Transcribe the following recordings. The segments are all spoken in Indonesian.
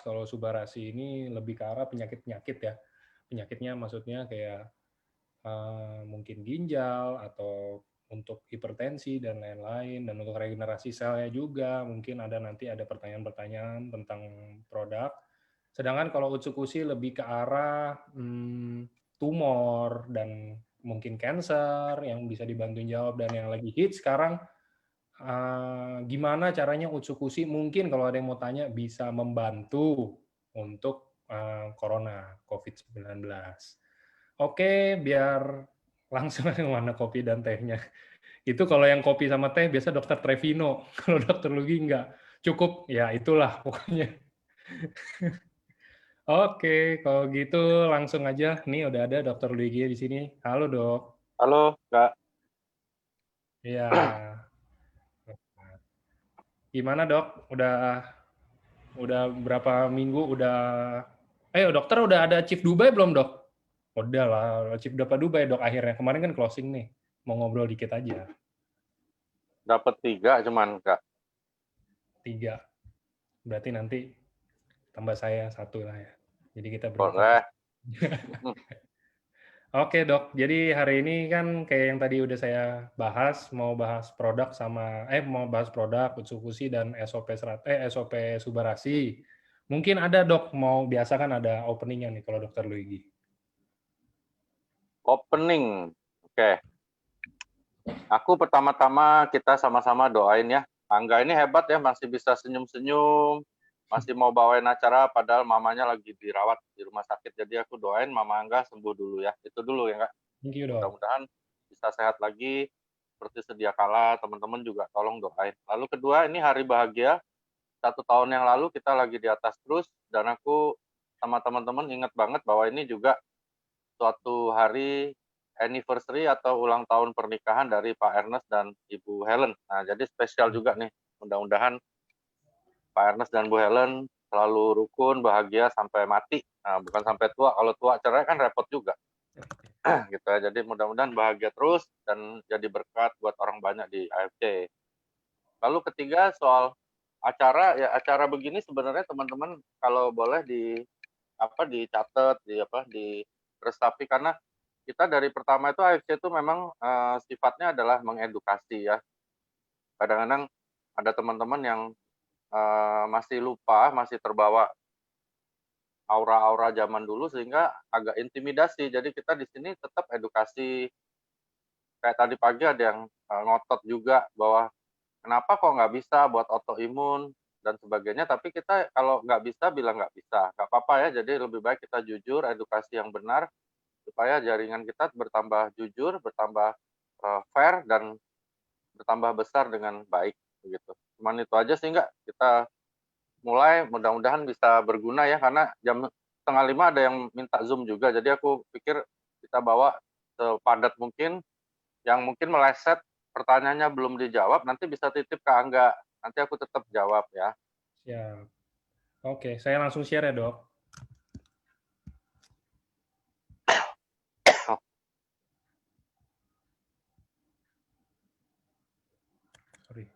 kalau Subarasi ini lebih ke arah penyakit-penyakit ya. Penyakitnya maksudnya kayak mungkin ginjal atau untuk hipertensi dan lain-lain, dan untuk regenerasi selnya juga mungkin nanti ada pertanyaan-pertanyaan tentang produk. Sedangkan kalau Utsukushi lebih ke arah tumor dan mungkin cancer yang bisa dibantuin jawab, dan yang lagi hit sekarang gimana caranya Utsukushi mungkin kalau ada yang mau tanya bisa membantu untuk corona COVID-19. Oke, biar langsung ke mana kopi dan tehnya. Itu kalau yang kopi sama teh biasa Dokter Trevino, kalau Dokter Lugi enggak. Cukup, ya itulah pokoknya. Oke, kalau gitu langsung aja. Nih udah ada Dokter Luigi di sini. Halo dok. Halo, Kak. Iya. Gimana dok? Udah berapa minggu? Dokter udah ada Chief Dubai belum dok? Udah lah, Chief Dubai dok akhirnya. Kemarin kan closing nih. Mau ngobrol dikit aja. Dapat 3 cuman, Kak. 3. Berarti nanti tambah saya 1 lah ya. Jadi kita berempat. Boleh. Oke dok, jadi hari ini kan kayak yang tadi udah saya bahas, mau bahas produk Utsukushi dan SOP Subarasi. Mungkin ada dok, biasa kan ada openingnya nih kalau Dokter Luigi. Opening. Oke. Aku pertama-tama kita sama-sama doain ya. Angga ini hebat ya, masih bisa senyum-senyum, masih mau bawain acara padahal mamanya lagi dirawat di rumah sakit. Jadi aku doain Mama Angga sembuh dulu ya. Itu dulu ya, Kak. Thank you dok. Mudah-mudahan bisa sehat lagi seperti sedia kala. Teman-teman juga tolong doain. Lalu kedua, ini hari bahagia. 1 tahun yang lalu kita lagi di atas terus, dan aku sama teman-teman ingat banget bahwa ini juga suatu hari anniversary atau ulang tahun pernikahan dari Pak Ernest dan Ibu Helen. Nah, jadi spesial juga nih. Mudah-mudahan Pak Ernest dan Bu Helen selalu rukun, bahagia sampai mati. Nah, bukan sampai tua. Kalau tua cerai kan repot juga. Gitu ya. Jadi mudah-mudahan bahagia terus dan jadi berkat buat orang banyak di AFC. Lalu ketiga soal acara, ya acara begini sebenarnya teman-teman kalau boleh dicatat, diresapi, karena kita dari pertama itu AFC itu memang sifatnya adalah mengedukasi ya. Kadang-kadang ada teman-teman yang masih lupa, masih terbawa aura-aura zaman dulu sehingga agak intimidasi. Jadi kita di sini tetap edukasi. Kayak tadi pagi ada yang ngotot juga bahwa kenapa kok nggak bisa buat autoimun dan sebagainya, tapi kita kalau nggak bisa bilang nggak bisa, nggak apa-apa ya. Jadi lebih baik kita jujur, edukasi yang benar, supaya jaringan kita bertambah jujur, bertambah fair, dan bertambah besar dengan baik, begitu. Cuman itu aja sih, nggak, kita mulai, mudah-mudahan bisa berguna ya, karena jam 4:30 ada yang minta Zoom juga, jadi aku pikir kita bawa sepadat mungkin. Yang mungkin meleset pertanyaannya belum dijawab, nanti bisa titip ke Angga, nanti aku tetap jawab ya. Siap. Oke, saya langsung share ya dok. Sorry.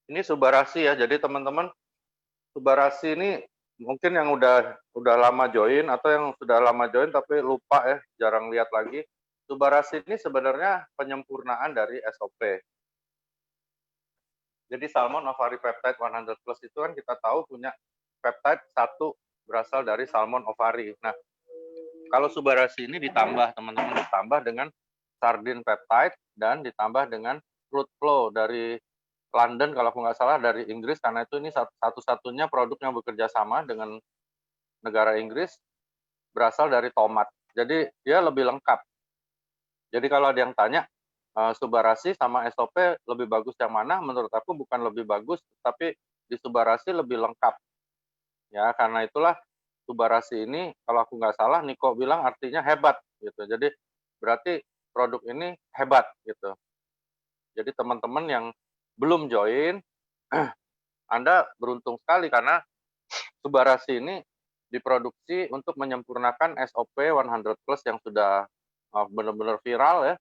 Ini Subarasi ya, jadi teman-teman, Subarasi ini mungkin yang udah lama join atau yang sudah lama join tapi lupa ya, jarang lihat lagi. Subarasi ini sebenarnya penyempurnaan dari SOP. Jadi Salmon Ovari Peptide 100 Plus itu kan kita tahu punya peptide 1 berasal dari Salmon Ovari. Nah, kalau Subarasi ini ditambah, teman-teman, ditambah dengan Sardine Peptide dan ditambah dengan Fruit Flow dari London, kalau aku nggak salah, dari Inggris, karena itu ini satu-satunya produk yang bekerja sama dengan negara Inggris, berasal dari tomat. Jadi dia lebih lengkap. Jadi kalau ada yang tanya, Subarasi sama SOP lebih bagus yang mana? Menurut aku bukan lebih bagus, tapi di Subarasi lebih lengkap. Ya, karena itulah Subarasi ini, kalau aku nggak salah, Niko bilang artinya hebat gitu. Jadi berarti produk ini hebat gitu. Jadi teman-teman yang belum join, Anda beruntung sekali karena Subarasi ini diproduksi untuk menyempurnakan SOP 100 Plus yang sudah benar-benar viral ya.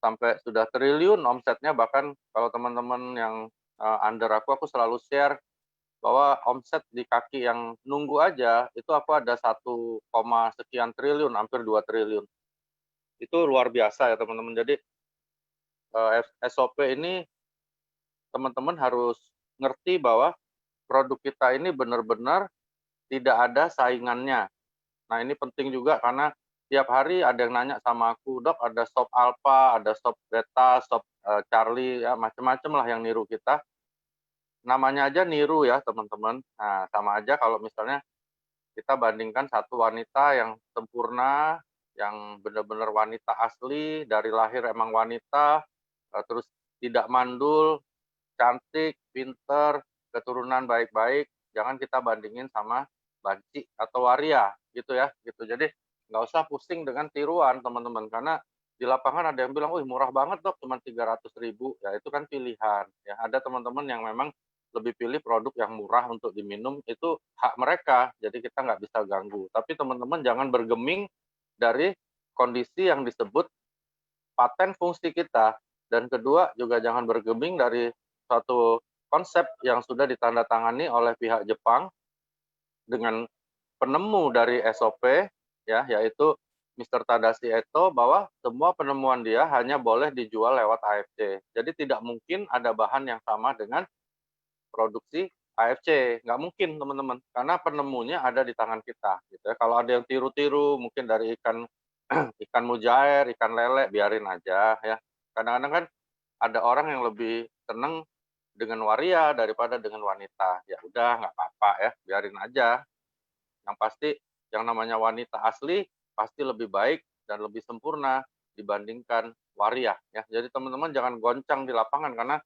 sampai sudah triliun omsetnya, bahkan kalau teman-teman yang under aku selalu share bahwa omset di kaki yang nunggu aja itu aku ada 1, sekian triliun, hampir 2 triliun. Itu luar biasa ya teman-teman. Jadi SOP ini teman-teman harus ngerti bahwa produk kita ini benar-benar tidak ada saingannya. Nah ini penting juga karena tiap hari ada yang nanya sama aku, "Dok, ada stop alpha, ada stop beta, stop Charlie, ya macam-macam lah yang niru kita." Namanya aja niru ya teman-teman. Nah sama aja kalau misalnya kita bandingkan satu wanita yang sempurna, yang benar-benar wanita asli, dari lahir emang wanita, terus tidak mandul, cantik, pinter, keturunan baik-baik, jangan kita bandingin sama banci atau waria gitu ya, gitu. Jadi nggak usah pusing dengan tiruan teman-teman, karena di lapangan ada yang bilang, "Wih murah banget Dok, cuma 300.000." Ya itu kan pilihan, ya. Ada teman-teman yang memang lebih pilih produk yang murah untuk diminum, itu hak mereka, jadi kita nggak bisa ganggu. Tapi teman-teman jangan bergeming dari kondisi yang disebut paten fungsi kita. Dan kedua, juga jangan bergeming dari suatu konsep yang sudah ditandatangani oleh pihak Jepang dengan penemu dari SOP, ya, yaitu Mr. Tadashi Eto, bahwa semua penemuan dia hanya boleh dijual lewat AFC. Jadi tidak mungkin ada bahan yang sama dengan produksi AFC, nggak mungkin teman-teman, karena penemunya ada di tangan kita. Gitu ya. Kalau ada yang tiru-tiru, mungkin dari ikan ikan mujair, ikan lele, biarin aja ya. Kadang-kadang kan ada orang yang lebih seneng dengan waria daripada dengan wanita. Ya udah nggak apa-apa ya, biarin aja. Yang pasti yang namanya wanita asli pasti lebih baik dan lebih sempurna dibandingkan waria ya. Jadi teman-teman jangan goncang di lapangan karena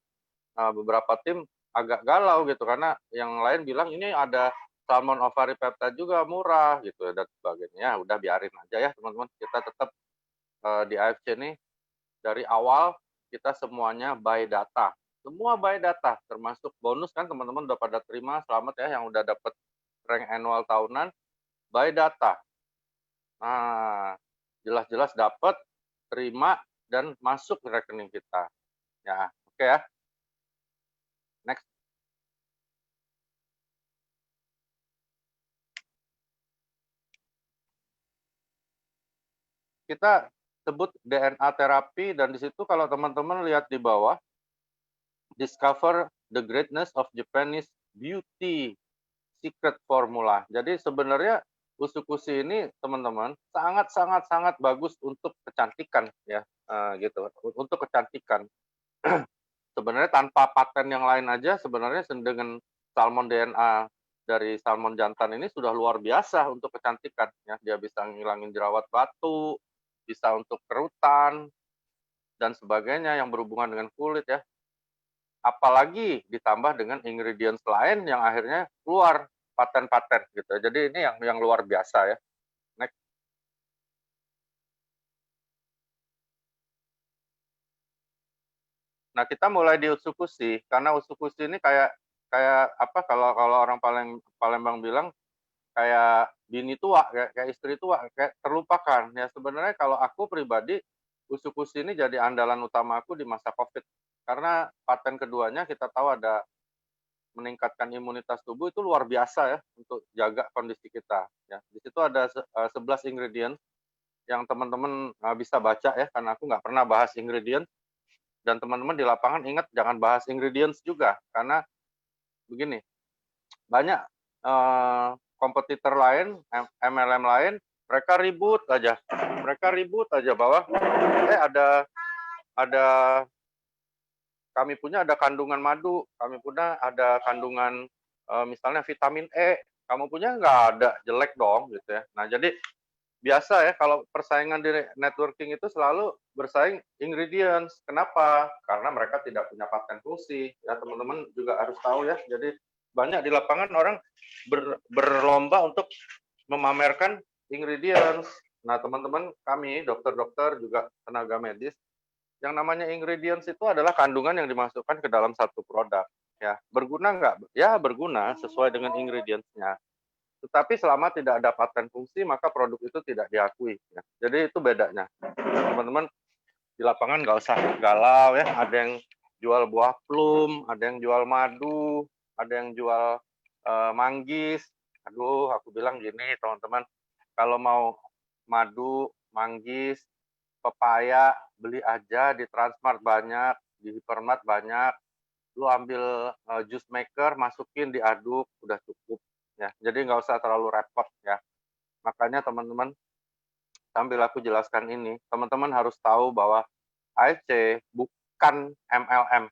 beberapa tim agak galau gitu karena yang lain bilang ini ada salmon ovari peptide juga murah gitu dan sebagainya. Ya udah biarin aja ya teman-teman. Kita tetap di AFC ini dari awal kita semuanya by data. Semua by data, termasuk bonus kan teman-teman udah pada terima, selamat ya yang udah dapat rank annual tahunan by data. Nah, jelas-jelas dapat, terima dan masuk ke rekening kita. Ya, oke ya. Next. Kita sebut DNA terapi dan di situ kalau teman-teman lihat di bawah, discover the greatness of Japanese beauty secret formula. Jadi sebenarnya usukushi ini teman-teman sangat bagus untuk kecantikan ya, gitu. Untuk kecantikan. Sebenarnya tanpa paten yang lain aja sebenarnya dengan salmon DNA dari salmon jantan ini sudah luar biasa untuk kecantikan ya. Dia bisa ngilangin jerawat batu, bisa untuk kerutan dan sebagainya yang berhubungan dengan kulit ya. Apalagi ditambah dengan ingredients lain yang akhirnya keluar paten-paten gitu. Jadi ini yang luar biasa ya. Next. Nah, kita mulai di usukushi karena usukushi ini kayak apa kalau orang Palembang bilang kayak bini tua, kayak istri tua, kayak terlupakan. Ya sebenarnya kalau aku pribadi usukushi ini jadi andalan utama aku di masa Covid. Karena paten keduanya kita tahu ada meningkatkan imunitas tubuh itu luar biasa ya untuk jaga kondisi kita ya. Di situ ada 11 ingredient yang teman-teman bisa baca ya karena aku nggak pernah bahas ingredient dan teman-teman di lapangan ingat jangan bahas ingredients juga karena begini banyak kompetitor lain MLM lain mereka ribut aja bahwa ada kami punya ada kandungan madu, kami punya ada kandungan misalnya vitamin E, kamu punya nggak ada, jelek dong gitu ya. Nah jadi biasa ya kalau persaingan di networking itu selalu bersaing ingredients. Kenapa? Karena mereka tidak punya paten fungsi. Ya teman-teman juga harus tahu ya. Jadi banyak di lapangan orang berlomba untuk memamerkan ingredients. Nah teman-teman kami dokter-dokter juga tenaga medis yang namanya ingredients itu adalah kandungan yang dimasukkan ke dalam satu produk. Ya, berguna nggak? Ya, berguna sesuai dengan ingredients-nya. Tetapi selama tidak ada paten fungsi, maka produk itu tidak diakui. Ya. Jadi itu bedanya. Teman-teman, di lapangan nggak usah galau ya. Ada yang jual buah plum, ada yang jual madu, ada yang jual manggis. Aduh, aku bilang gini teman-teman, kalau mau madu, manggis, pepaya, beli aja di Transmart banyak, di Hypermart banyak. Lu ambil juice maker, masukin, diaduk, udah cukup ya. Jadi nggak usah terlalu repot ya. Makanya teman-teman, sambil aku jelaskan ini, teman-teman harus tahu bahwa AFC bukan MLM.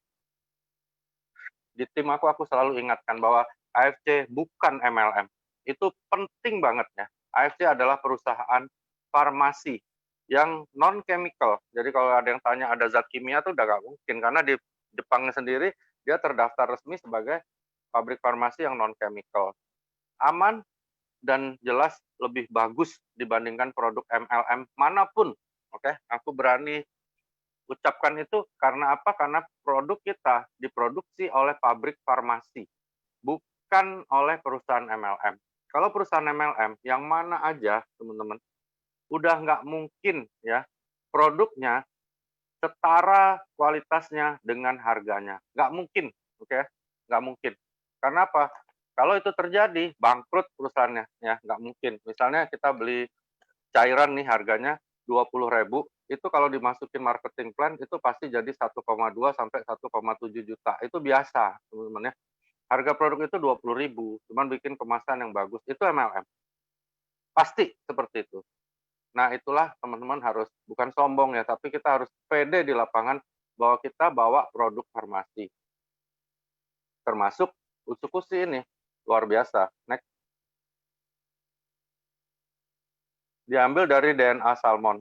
Di tim aku selalu ingatkan bahwa AFC bukan MLM. Itu penting banget ya. AFC adalah perusahaan farmasi yang non-chemical. Jadi kalau ada yang tanya ada zat kimia tuh udah nggak mungkin, karena di Jepangnya sendiri dia terdaftar resmi sebagai pabrik farmasi yang non-chemical. Aman dan jelas lebih bagus dibandingkan produk MLM manapun. Oke, aku berani ucapkan itu karena apa? Karena produk kita diproduksi oleh pabrik farmasi, bukan oleh perusahaan MLM. Kalau perusahaan MLM, yang mana aja, teman-teman, udah nggak mungkin ya produknya setara kualitasnya dengan harganya. Nggak mungkin, oke? Nggak mungkin. Karena apa? Kalau itu terjadi, bangkrut perusahaannya, ya nggak mungkin. Misalnya kita beli cairan nih harganya 20.000, itu kalau dimasukin marketing plan itu pasti jadi 1,2 sampai 1,7 juta. Itu biasa, teman-teman ya. Harga produk itu 20.000, cuman bikin kemasan yang bagus. Itu MLM. Pasti seperti itu. Nah, itulah teman-teman harus bukan sombong ya, tapi kita harus pede di lapangan bahwa kita bawa produk farmasi. Termasuk Utsukushi ini, luar biasa. Next. Diambil dari DNA salmon.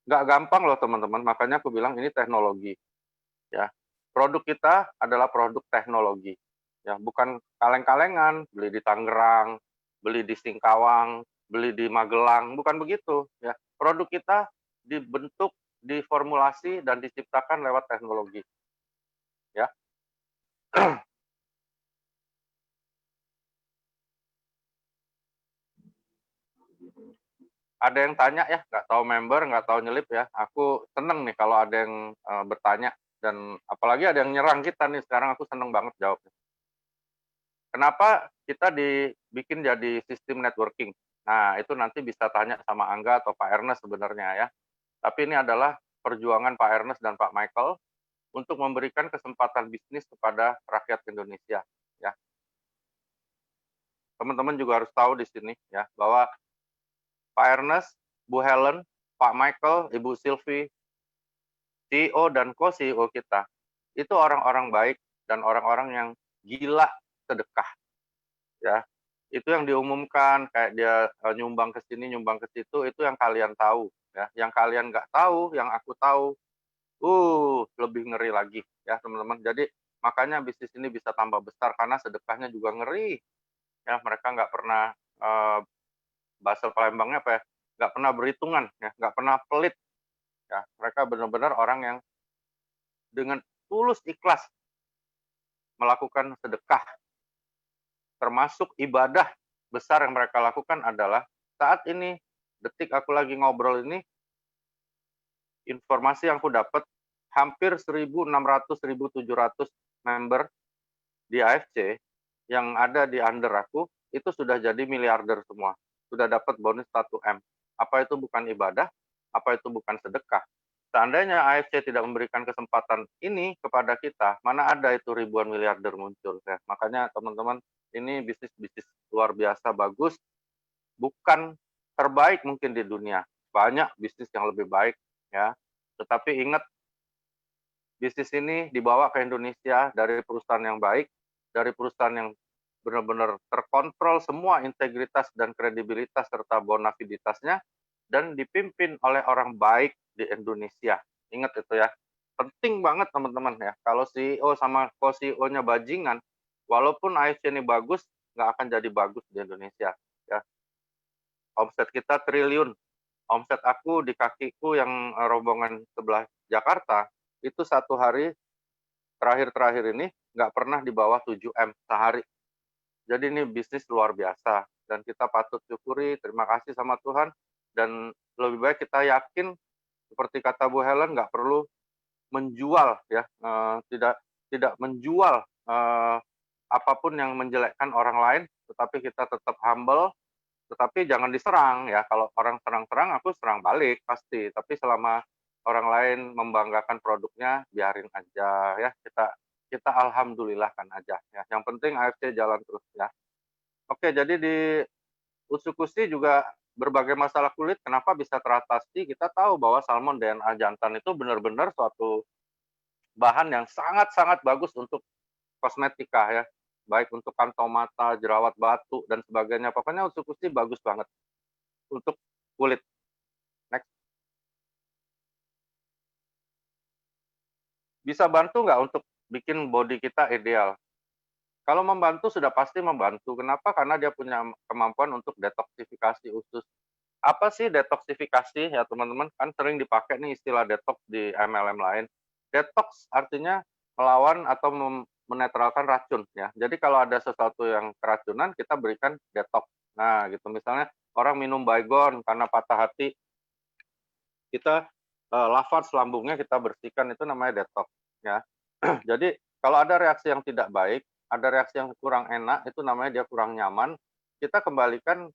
Nggak gampang loh teman-teman, makanya aku bilang ini teknologi. Ya, produk kita adalah produk teknologi. Ya, bukan kaleng-kalengan, beli di Tangerang, beli di Singkawang, beli di Magelang, bukan begitu. Ya, produk kita dibentuk, diformulasi dan diciptakan lewat teknologi. Ya. Ada yang tanya ya, nggak tahu member, nggak tahu nyelip ya. Aku seneng nih kalau ada yang bertanya, dan apalagi ada yang nyerang kita nih, sekarang aku seneng banget jawabnya. Kenapa kita dibikin jadi sistem networking? Nah, itu nanti bisa tanya sama Angga atau Pak Ernest sebenarnya ya. Tapi ini adalah perjuangan Pak Ernest dan Pak Michael untuk memberikan kesempatan bisnis kepada rakyat Indonesia ya. Teman-teman juga harus tahu di sini ya, bahwa Pak Ernest, Bu Helen, Pak Michael, Ibu Sylvie, CEO dan co-CEO kita, itu orang-orang baik dan orang-orang yang gila sedekah. Ya, itu yang diumumkan kayak dia nyumbang ke sini, nyumbang ke situ, itu yang kalian tahu. Ya, yang kalian nggak tahu, yang aku tahu, lebih ngeri lagi ya teman-teman. Jadi makanya bisnis ini bisa tambah besar karena sedekahnya juga ngeri. Ya, mereka nggak pernah bahasa Palembangnya apa ya? Nggak pernah berhitungan, ya, nggak pernah pelit. Ya, mereka benar-benar orang yang dengan tulus ikhlas melakukan sedekah. Termasuk ibadah besar yang mereka lakukan adalah saat ini, detik aku lagi ngobrol ini, informasi yang aku dapat hampir 1.600-1.700 member di AFC yang ada di under aku itu sudah jadi miliarder semua, sudah dapat bonus 1M. Apa itu bukan ibadah? Apa itu bukan sedekah? Seandainya AFC tidak memberikan kesempatan ini kepada kita, mana ada itu ribuan miliarder muncul ya. Makanya teman-teman, ini bisnis-bisnis luar biasa bagus, bukan terbaik mungkin di dunia. Banyak bisnis yang lebih baik ya. Tetapi ingat, bisnis ini dibawa ke Indonesia dari perusahaan yang baik, dari perusahaan yang benar-benar terkontrol semua integritas dan kredibilitas serta bonafiditasnya, dan dipimpin oleh orang baik di Indonesia. Ingat itu ya. Penting banget teman-teman ya. Kalau CEO sama co-CEO-nya bajingan, walaupun AFC ini bagus, nggak akan jadi bagus di Indonesia. Ya. Omset kita triliun. Omset aku di kakiku yang rombongan sebelah Jakarta, itu satu hari terakhir-terakhir ini nggak pernah di bawah 7M sehari. Jadi ini bisnis luar biasa. Dan kita patut syukuri, terima kasih sama Tuhan. Dan lebih baik kita yakin seperti kata Bu Helen, nggak perlu menjual ya, tidak menjual apapun yang menjelekkan orang lain, tetapi kita tetap humble, tetapi jangan diserang ya. Kalau orang serang-serang, aku serang balik pasti. Tapi selama orang lain membanggakan produknya, biarin aja ya. Kita alhamdulillahkan aja ya. Yang penting AFC jalan terus ya. Oke, jadi di Usukushi juga berbagai masalah kulit kenapa bisa teratasi. Kita tahu bahwa salmon DNA jantan itu benar-benar suatu bahan yang sangat-sangat bagus untuk kosmetika ya, baik untuk kantong mata, jerawat batu, dan sebagainya. Pokoknya Usukushi bagus banget untuk kulit. Next. Bisa bantu nggak untuk bikin body kita ideal? Kalau membantu sudah pasti membantu. Kenapa? Karena dia punya kemampuan untuk detoksifikasi usus. Apa sih detoksifikasi ya teman-teman? Kan sering dipakai nih istilah detox di MLM lain. Detox artinya melawan atau menetralkan racun ya. Jadi kalau ada sesuatu yang keracunan, kita berikan detox. Nah, gitu misalnya orang minum Baygon karena patah hati, kita lavage lambungnya kita bersihkan, itu namanya detox ya. Jadi kalau ada reaksi yang tidak baik, ada reaksi yang kurang enak, itu namanya dia kurang nyaman, kita kembalikan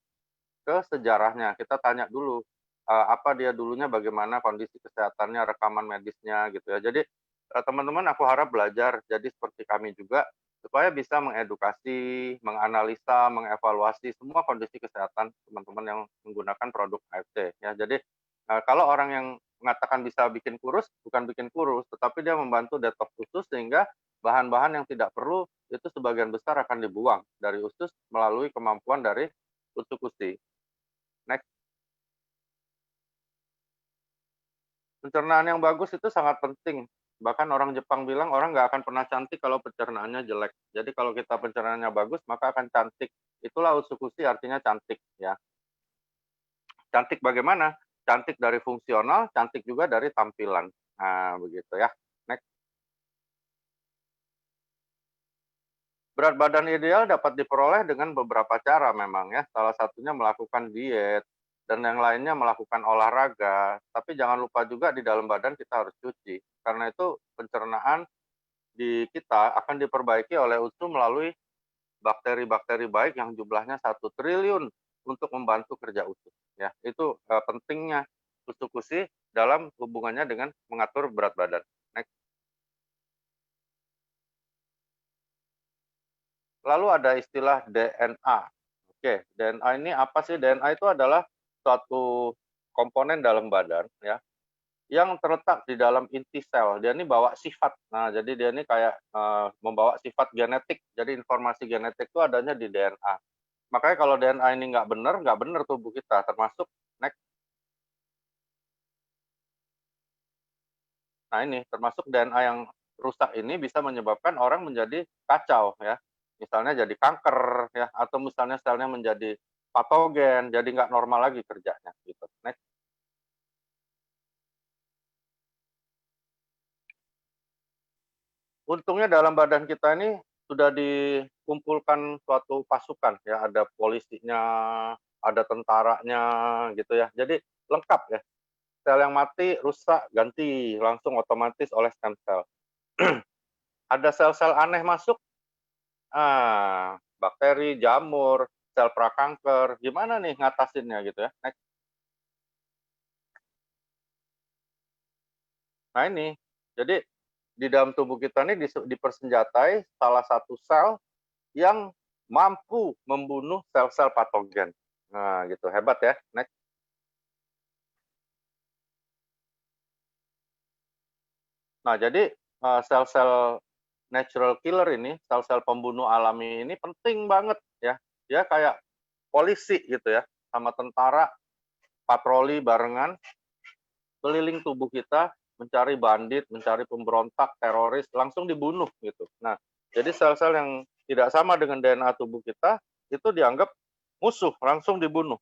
ke sejarahnya. Kita tanya dulu apa dia dulunya, bagaimana kondisi kesehatannya, rekaman medisnya gitu ya. Jadi teman-teman aku harap belajar jadi seperti kami juga supaya bisa mengedukasi, menganalisa, mengevaluasi semua kondisi kesehatan teman-teman yang menggunakan produk AFC ya. Jadi kalau orang yang mengatakan bisa bikin kurus, bukan bikin kurus, tetapi dia membantu detox usus sehingga bahan-bahan yang tidak perlu itu sebagian besar akan dibuang dari usus melalui kemampuan dari Usukushi. Next. Pencernaan yang bagus itu sangat penting. Bahkan orang Jepang bilang orang nggak akan pernah cantik kalau pencernaannya jelek. Jadi kalau kita pencernaannya bagus, maka akan cantik. Itulah Usukushi artinya cantik ya. Cantik bagaimana? Cantik dari fungsional, cantik juga dari tampilan. Nah, begitu ya. Next. Berat badan ideal dapat diperoleh dengan beberapa cara memang ya. Salah satunya melakukan diet, dan yang lainnya melakukan olahraga. Tapi jangan lupa juga di dalam badan kita harus cuci. Karena itu pencernaan di kita akan diperbaiki oleh usus melalui bakteri-bakteri baik yang jumlahnya 1 triliun untuk membantu kerja usus. Ya, itu pentingnya Usukushi dalam hubungannya dengan mengatur berat badan. Next. Lalu ada istilah DNA. Oke, DNA ini apa sih? DNA itu adalah suatu komponen dalam badan ya yang terletak di dalam inti sel. Dia ini bawa sifat. Nah, jadi dia ini kayak membawa sifat genetik. Jadi informasi genetik itu adanya di DNA. Makanya kalau DNA ini nggak benar tubuh kita, termasuk next. Nah ini, termasuk DNA yang rusak ini bisa menyebabkan orang menjadi kacau ya. Misalnya jadi kanker ya, atau misalnya selnya menjadi patogen, jadi nggak normal lagi kerjanya gitu. Next. Untungnya dalam badan kita ini sudah dikumpulkan suatu pasukan ya, ada polisinya, ada tentaranya gitu ya. Jadi lengkap ya. Sel yang mati, rusak, ganti langsung otomatis oleh stem cell. Ada sel-sel aneh masuk, bakteri, jamur, sel prakanker, gimana nih ngatasinnya gitu ya. Next. Nah ini, jadi di dalam tubuh kita ini dipersenjatai salah satu sel yang mampu membunuh sel-sel patogen. Nah gitu, hebat ya. Next. Nah jadi sel-sel natural killer ini, sel-sel pembunuh alami ini penting banget ya. Dia kayak polisi gitu ya, sama tentara patroli barengan keliling tubuh kita mencari bandit, mencari pemberontak, teroris, langsung dibunuh gitu. Nah, jadi sel-sel yang tidak sama dengan DNA tubuh kita itu dianggap musuh, langsung dibunuh.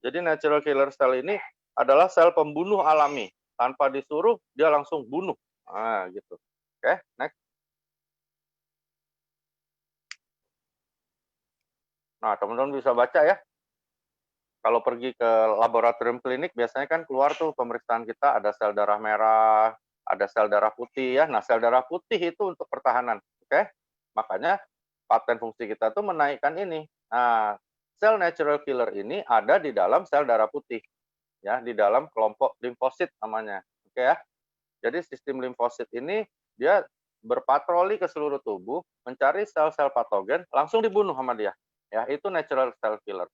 Jadi natural killer cell ini adalah sel pembunuh alami. Tanpa disuruh, dia langsung bunuh. Nah, gitu. Oke, next. Nah, teman-teman bisa baca ya. kalau pergi ke laboratorium klinik biasanya kan keluar tuh pemeriksaan kita ada sel darah merah, ada sel darah putih ya. Nah, sel darah putih itu untuk pertahanan, oke? Makanya paten fungsi kita tuh menaikkan ini. Nah, sel natural killer ini ada di dalam sel darah putih ya, di dalam kelompok limfosit namanya. Oke ya. Jadi sistem limfosit ini dia berpatroli ke seluruh tubuh, mencari sel-sel patogen, langsung dibunuh sama dia. Ya, itu natural cell killer.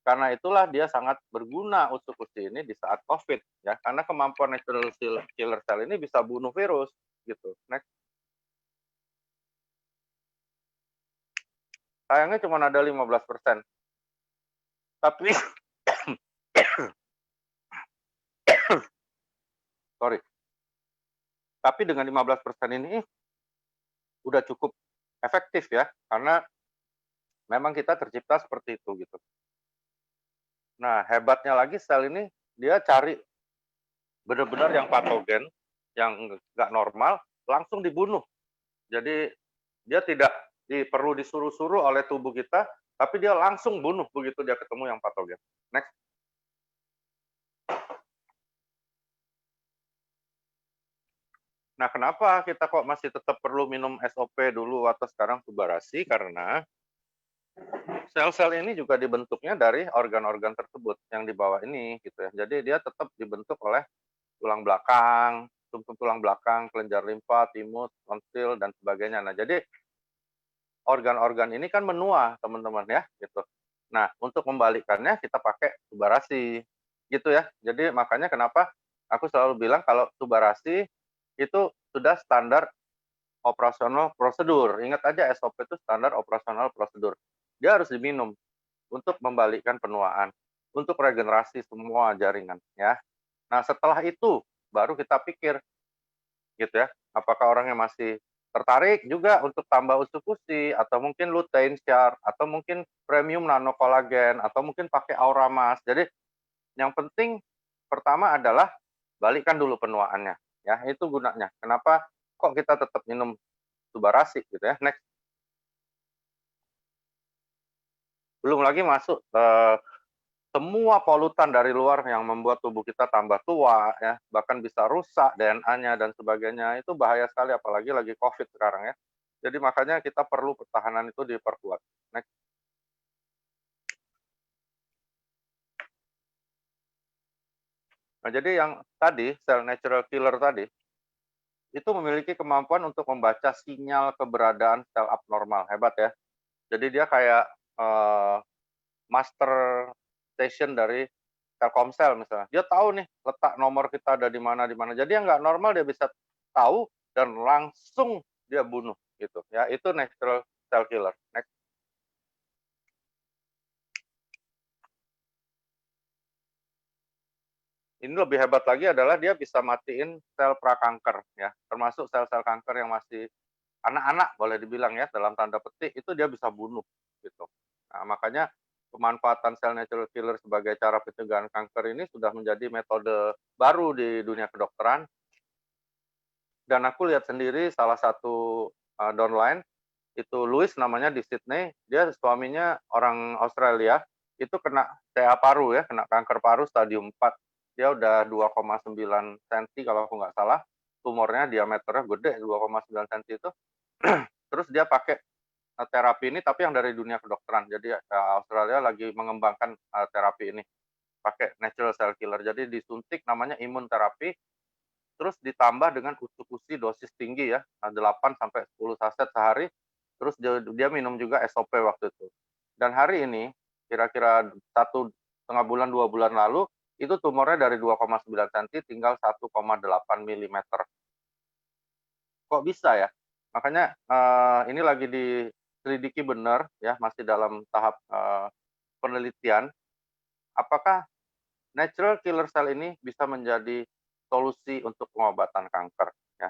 Karena itulah dia sangat berguna usus-usus ini di saat COVID ya, karena kemampuan natural killer cell ini bisa bunuh virus gitu. Next. Sayangnya cuma ada 15%. Tapi sorry. Tapi dengan 15% ini udah cukup efektif ya, karena memang kita tercipta seperti itu gitu. Nah, hebatnya lagi sel ini dia cari benar-benar yang patogen, yang nggak normal, langsung dibunuh. Jadi dia tidak perlu disuruh-suruh oleh tubuh kita, tapi dia langsung bunuh begitu dia ketemu yang patogen. Next. Nah, kenapa kita kok masih tetap perlu minum SOP dulu atau sekarang tubarasi? Karena sel-sel ini juga dibentuknya dari organ-organ tersebut yang di bawah ini gitu ya. Jadi dia tetap dibentuk oleh tulang belakang, sumsum tulang belakang, kelenjar limfa, timus, tonsil dan sebagainya. Nah, jadi organ-organ ini kan menua, teman-teman ya, gitu. Nah, untuk membalikannya kita pakai tubarasi, gitu ya. Jadi makanya kenapa aku selalu bilang kalau tubarasi itu sudah standar operasional prosedur. Ingat aja SOP itu standar operasional prosedur. Dia harus diminum untuk membalikkan penuaan, untuk regenerasi semua jaringan ya. Nah, setelah itu baru kita pikir gitu ya, apakah orangnya masih tertarik juga untuk tambah usus-usi atau mungkin lutein share atau mungkin premium nano kolagen atau mungkin pakai aura mas. Jadi yang penting pertama adalah balikan dulu penuaannya ya, itu gunanya. Kenapa kok kita tetap minum tubarasi gitu ya. Next. Belum lagi masuk semua polutan dari luar yang membuat tubuh kita tambah tua ya, bahkan bisa rusak DNA-nya dan sebagainya. Itu bahaya sekali apalagi lagi COVID sekarang ya. Jadi makanya kita perlu pertahanan itu diperkuat. Next. Nah, jadi yang tadi sel natural killer tadi itu memiliki kemampuan untuk membaca sinyal keberadaan sel abnormal. Hebat ya. Jadi dia kayak master station dari Telkomsel misalnya. Dia tahu nih letak nomor kita ada di mana di mana. Jadi yang nggak normal dia bisa tahu dan langsung dia bunuh gitu. Ya, itu natural cell killer. Next. Ini lebih hebat lagi adalah dia bisa matiin sel prakanker ya, termasuk sel-sel kanker yang masih anak-anak boleh dibilang ya dalam tanda petik itu dia bisa bunuh gitu. Nah, makanya pemanfaatan sel natural killer sebagai cara pencegahan kanker ini sudah menjadi metode baru di dunia kedokteran. Dan aku lihat sendiri salah satu downline itu Louis namanya di Sydney, dia suaminya orang Australia, itu kena TA paru ya, kena kanker paru stadium 4. Dia udah 2,9 cm kalau aku nggak salah, tumornya diameternya gede 2,9 cm itu. Terus dia pakai terapi ini tapi yang dari dunia kedokteran. Jadi Australia lagi mengembangkan terapi ini pakai natural cell killer. Jadi disuntik namanya imun terapi, terus ditambah dengan usus-usi dosis tinggi ya, 8 sampai 10 saset sehari, terus dia minum juga SOP waktu itu. Dan hari ini, kira-kira 1,5 bulan, 2 bulan lalu, itu tumornya dari 2,9 cm tinggal 1,8 mm. Kok bisa ya? Makanya ini lagi diselidiki benar ya, masih dalam tahap penelitian. Apakah natural killer cell ini bisa menjadi solusi untuk pengobatan kanker ya.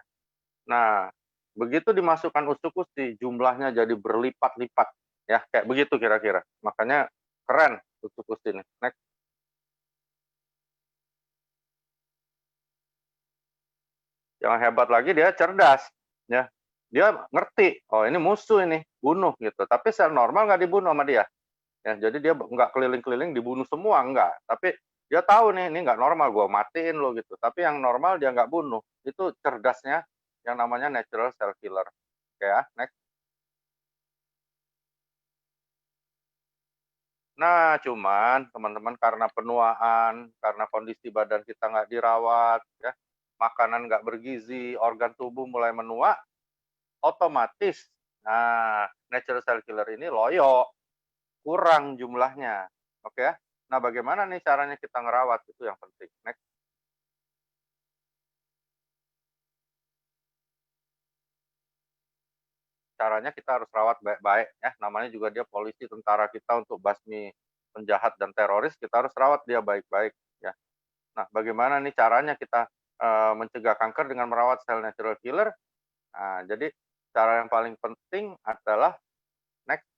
Nah, begitu dimasukkan usus-usus jumlahnya jadi berlipat-lipat ya, kayak begitu kira-kira. Makanya keren usus-usus ini. Next. Yang hebat lagi dia cerdas ya. Dia ngerti, oh ini musuh ini, bunuh gitu. Tapi sel normal nggak dibunuh sama dia. Ya, jadi dia nggak keliling-keliling dibunuh semua, enggak. Tapi dia tahu nih, ini nggak normal, gue matiin lo gitu. Tapi yang normal dia nggak bunuh. Itu cerdasnya yang namanya natural cell killer. Oke ya, next. Nah, cuman teman-teman karena penuaan, karena kondisi badan kita nggak dirawat, ya, makanan nggak bergizi, organ tubuh mulai menua, otomatis, nah, natural cell killer ini loyo, kurang jumlahnya. Oke ya. Nah, bagaimana nih caranya kita ngerawat? Itu yang penting. Next. Caranya kita harus rawat baik-baik ya. Namanya juga dia polisi tentara kita untuk basmi penjahat dan teroris, kita harus rawat dia baik-baik ya. Nah, bagaimana nih caranya kita mencegah kanker dengan merawat sel natural killer? Nah, jadi cara yang paling penting adalah next,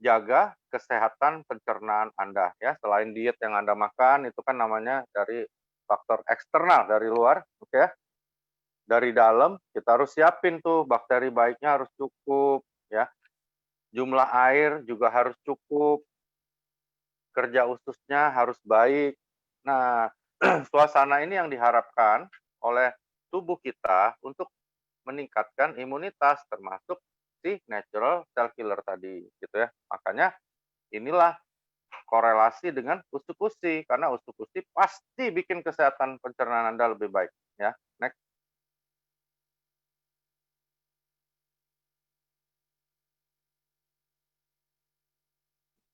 jaga kesehatan pencernaan Anda ya. Selain diet yang Anda makan itu kan namanya dari faktor eksternal dari luar, oke ya. Dari dalam kita harus siapin tuh bakteri baiknya harus cukup ya. Jumlah air juga harus cukup, kerja ususnya harus baik. Nah, suasana ini yang diharapkan oleh tubuh kita untuk meningkatkan imunitas termasuk si natural cell killer tadi gitu ya. Makanya inilah korelasi dengan usus-usus karena usus-usus pasti bikin kesehatan pencernaan Anda lebih baik ya. Next.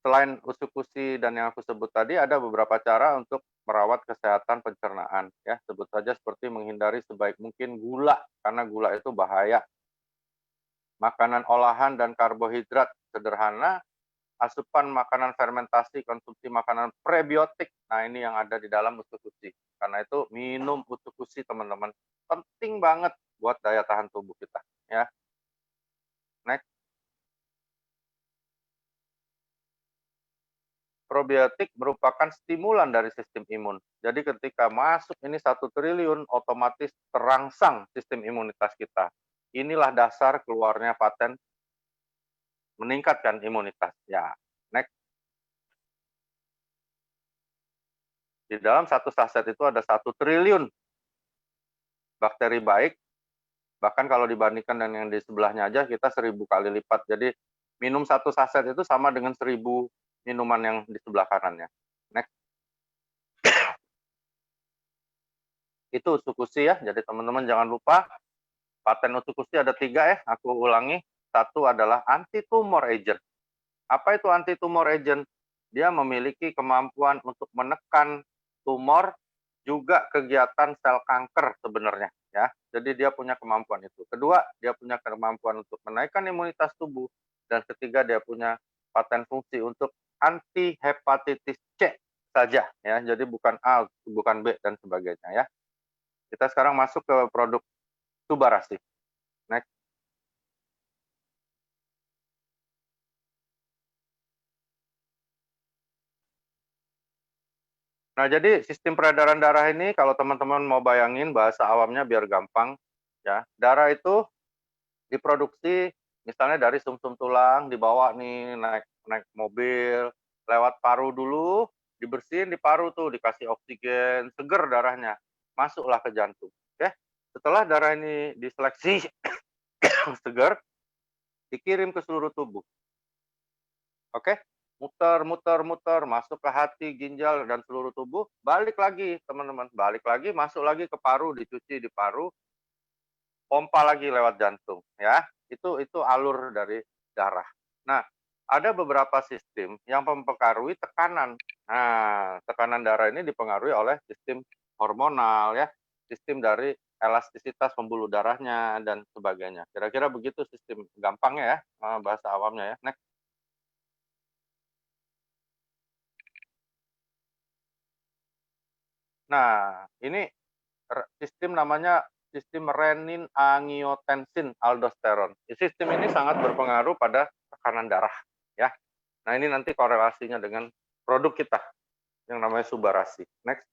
Selain usus-usus dan yang aku sebut tadi ada beberapa cara untuk merawat kesehatan pencernaan ya. Sebut saja seperti menghindari sebaik mungkin gula karena gula itu bahaya. Makanan olahan dan karbohidrat sederhana, asupan makanan fermentasi, konsumsi makanan prebiotik. Nah, ini yang ada di dalam usus-usus. Karena itu minum usus-usus teman-teman. Penting banget buat daya tahan tubuh kita ya. Next. Probiotik merupakan stimulan dari sistem imun. Jadi ketika masuk ini 1 triliun, otomatis terangsang sistem imunitas kita. Inilah dasar keluarnya paten meningkatkan imunitas. Ya, next. Di dalam 1 saset itu ada 1 triliun bakteri baik. Bahkan kalau dibandingkan dengan yang di sebelahnya aja, kita 1000 kali lipat. Jadi minum 1 saset itu sama dengan 1000 minuman yang di sebelah kanannya. Next. Itu usus-usus ya. Jadi teman-teman jangan lupa paten usus-usus ada 3 ya. Aku ulangi. 1 adalah anti-tumor agent. Apa itu anti-tumor agent? Dia memiliki kemampuan untuk menekan tumor, juga kegiatan sel kanker sebenarnya ya. Jadi dia punya kemampuan itu. Kedua, dia punya kemampuan untuk menaikkan imunitas tubuh. Dan ketiga, dia punya paten fungsi untuk anti hepatitis C saja ya. Jadi bukan A, bukan B dan sebagainya ya. Kita sekarang masuk ke produk Subarasi. Next. Nah, jadi sistem peredaran darah ini kalau teman-teman mau bayangin bahasa awamnya biar gampang ya. Darah itu diproduksi misalnya dari sumsum tulang, dibawa nih naik naik mobil, lewat paru dulu, dibersihin di paru tuh, dikasih oksigen, seger darahnya, masuklah ke jantung. Oke. Setelah darah ini diseleksi seger, dikirim ke seluruh tubuh. Oke. Muter, muter, muter, masuk ke hati, ginjal, dan seluruh tubuh, balik lagi teman-teman, balik lagi, masuk lagi ke paru, dicuci di paru, pompa lagi lewat jantung, ya. Itu alur dari darah. Nah, ada beberapa sistem yang mempengaruhi tekanan. Nah, tekanan darah ini dipengaruhi oleh sistem hormonal, ya, sistem dari elastisitas pembuluh darahnya, dan sebagainya. Kira-kira begitu sistem gampangnya ya, bahasa awamnya ya. Next. Nah, ini sistem namanya sistem renin-angiotensin aldosteron. Sistem ini sangat berpengaruh pada tekanan darah, ya. Nah, ini nanti korelasinya dengan produk kita yang namanya Subarasi. Next.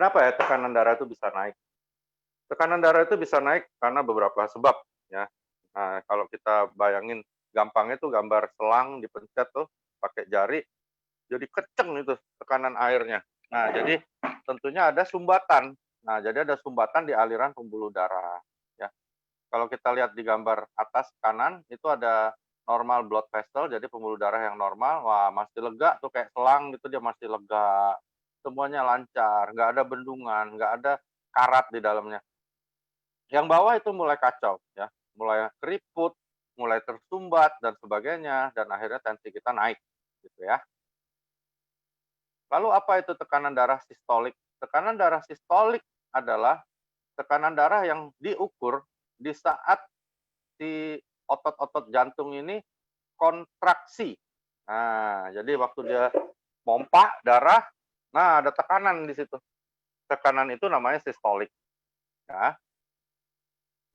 Kenapa ya tekanan darah itu bisa naik? Tekanan darah itu bisa naik karena beberapa sebab ya. Nah, kalau kita bayangin gampangnya tuh gambar selang dipencet tuh pakai jari, jadi kenceng itu tekanan airnya. Nah, jadi tentunya ada sumbatan. Nah, jadi ada sumbatan di aliran pembuluh darah ya. Kalau kita lihat di gambar atas kanan itu ada normal blood vessel, jadi pembuluh darah yang normal, wah masih lega tuh kayak selang gitu, dia masih lega. Semuanya lancar, nggak ada bendungan, nggak ada karat di dalamnya. Yang bawah itu mulai kacau ya, mulai keriput, mulai tersumbat dan sebagainya, dan akhirnya tensi kita naik gitu ya. Lalu apa itu tekanan darah sistolik? Tekanan darah sistolik adalah tekanan darah yang diukur di saat si otot-otot jantung ini kontraksi. Nah, jadi waktu dia pompa darah, nah ada tekanan di situ. Tekanan itu namanya sistolik. Ya.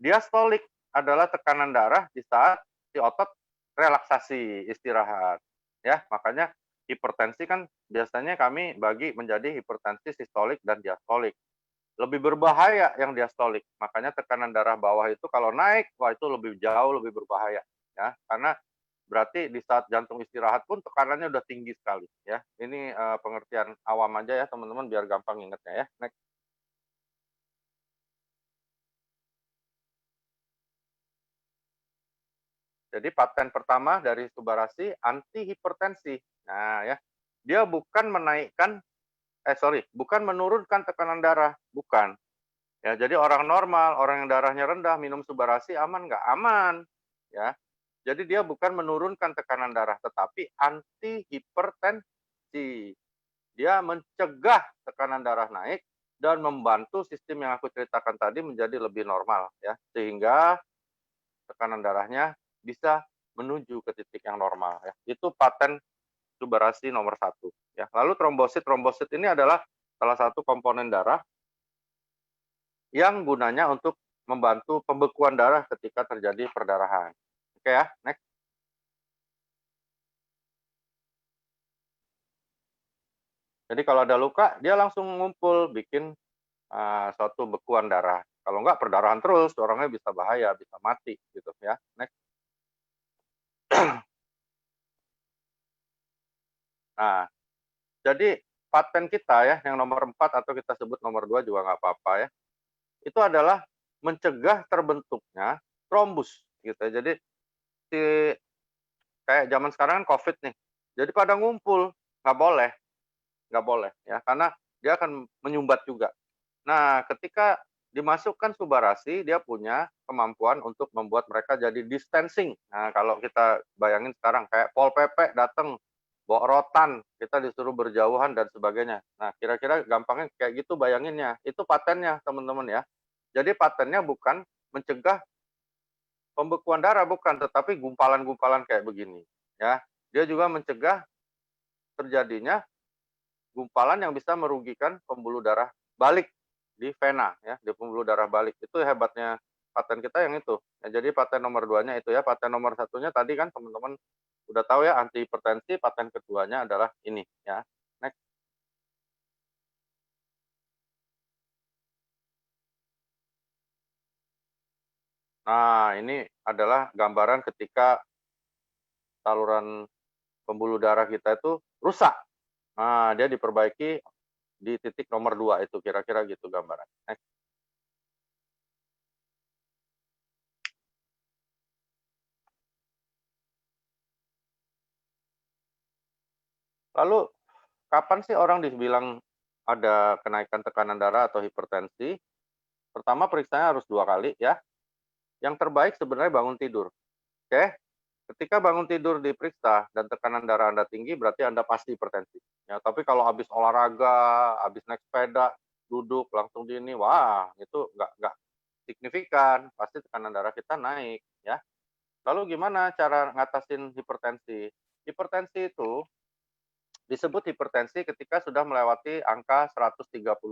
Diastolik adalah tekanan darah di saat si otot relaksasi, istirahat. Ya, makanya hipertensi kan biasanya kami bagi menjadi hipertensi sistolik dan diastolik. Lebih berbahaya yang diastolik. Makanya tekanan darah bawah itu kalau naik, wah itu lebih jauh lebih berbahaya ya. Karena berarti di saat jantung istirahat pun tekanannya udah tinggi sekali ya. Ini pengertian awam aja ya teman-teman biar gampang ingatnya ya. Next. Jadi paten pertama dari Subarasi anti hipertensi. Nah ya, dia bukan menaikkan bukan menurunkan tekanan darah, bukan. Ya, jadi orang normal, orang yang darahnya rendah minum Subarasi aman nggak? Aman. Ya. Jadi dia bukan menurunkan tekanan darah, tetapi anti hipertensi. Dia mencegah tekanan darah naik dan membantu sistem yang aku ceritakan tadi menjadi lebih normal ya. Sehingga tekanan darahnya bisa menuju ke titik yang normal ya. Itu paten Subarasi nomor 1 ya. Lalu trombosit, trombosit ini adalah salah satu komponen darah yang gunanya untuk membantu pembekuan darah ketika terjadi perdarahan. Oke ya, next. Jadi kalau ada luka, dia langsung ngumpul bikin suatu bekuan darah. Kalau enggak perdarahan terus, orangnya bisa bahaya, bisa mati gitu ya. Next. Nah, jadi paten kita ya, yang nomor 4 atau kita sebut nomor 2 juga nggak apa-apa ya. Itu adalah mencegah terbentuknya trombus gitu ya. Jadi si kayak zaman sekarang kan COVID nih. Jadi pada ngumpul, nggak boleh ya, karena dia akan menyumbat juga. Nah, ketika dimasukkan Subarasi, dia punya kemampuan untuk membuat mereka jadi distancing. Nah, kalau kita bayangin sekarang kayak Pol PP datang bawa rotan, kita disuruh berjauhan dan sebagainya. Nah, kira-kira gampangnya kayak gitu bayanginnya. Itu patennya, teman-teman ya. Jadi patennya bukan mencegah pembekuan darah, bukan, tetapi gumpalan-gumpalan kayak begini. Ya, dia juga mencegah terjadinya gumpalan yang bisa merugikan pembuluh darah balik di vena ya, di pembuluh darah balik. Itu hebatnya paten kita yang itu. Ya, jadi paten nomor 2-nya itu ya, paten nomor 1-nya tadi kan teman-teman udah tahu ya anti hipertensi, paten keduanya adalah ini ya. Next. Nah, ini adalah gambaran ketika saluran pembuluh darah kita itu rusak. Nah, dia diperbaiki di titik nomor 2 itu kira-kira gitu gambaran. Next. Lalu kapan sih orang dibilang ada kenaikan tekanan darah atau hipertensi? Pertama periksanya harus 2 kali ya. Yang terbaik sebenarnya bangun tidur. Oke? Ketika bangun tidur diperiksa dan tekanan darah Anda tinggi, berarti Anda pasti hipertensi. Ya, tapi kalau habis olahraga, habis naik sepeda, duduk langsung di ini, wah itu nggak signifikan, pasti tekanan darah kita naik. Ya. Lalu gimana cara ngatasin hipertensi? Hipertensi itu disebut hipertensi ketika sudah melewati angka 135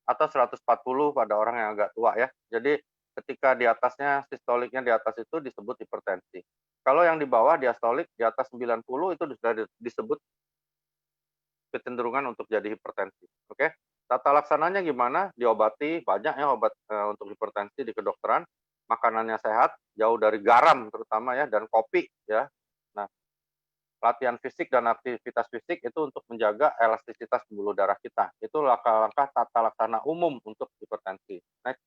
atau 140 pada orang yang agak tua ya. Jadi ketika di atasnya sistoliknya di atas itu disebut hipertensi. Kalau yang di bawah diastolik di atas 90 itu sudah disebut kecenderungan untuk jadi hipertensi. Oke? Tata laksananya gimana? Diobati, banyak ya obat untuk hipertensi di kedokteran, makanannya sehat, jauh dari garam terutama ya, dan kopi ya. Nah, latihan fisik dan aktivitas fisik itu untuk menjaga elastisitas pembuluh darah kita. Itu langkah-langkah tata laksana umum untuk hipertensi. Next.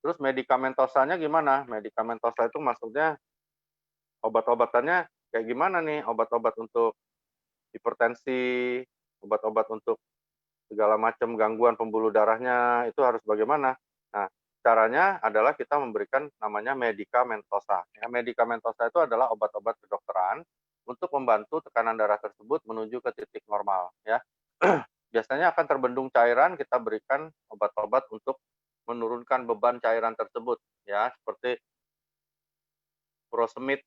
Terus medikamentosanya gimana? Medikamentosa itu maksudnya obat-obatannya kayak gimana nih? Obat-obat untuk hipertensi, obat-obat untuk segala macam gangguan pembuluh darahnya itu harus bagaimana? Nah, caranya adalah kita memberikan namanya medikamentosa. Ya, medikamentosa itu adalah obat-obat kedokteran untuk membantu tekanan darah tersebut menuju ke titik normal. Ya, biasanya akan terbendung cairan, kita berikan obat-obat untuk menurunkan beban cairan tersebut. Ya, seperti furosemid,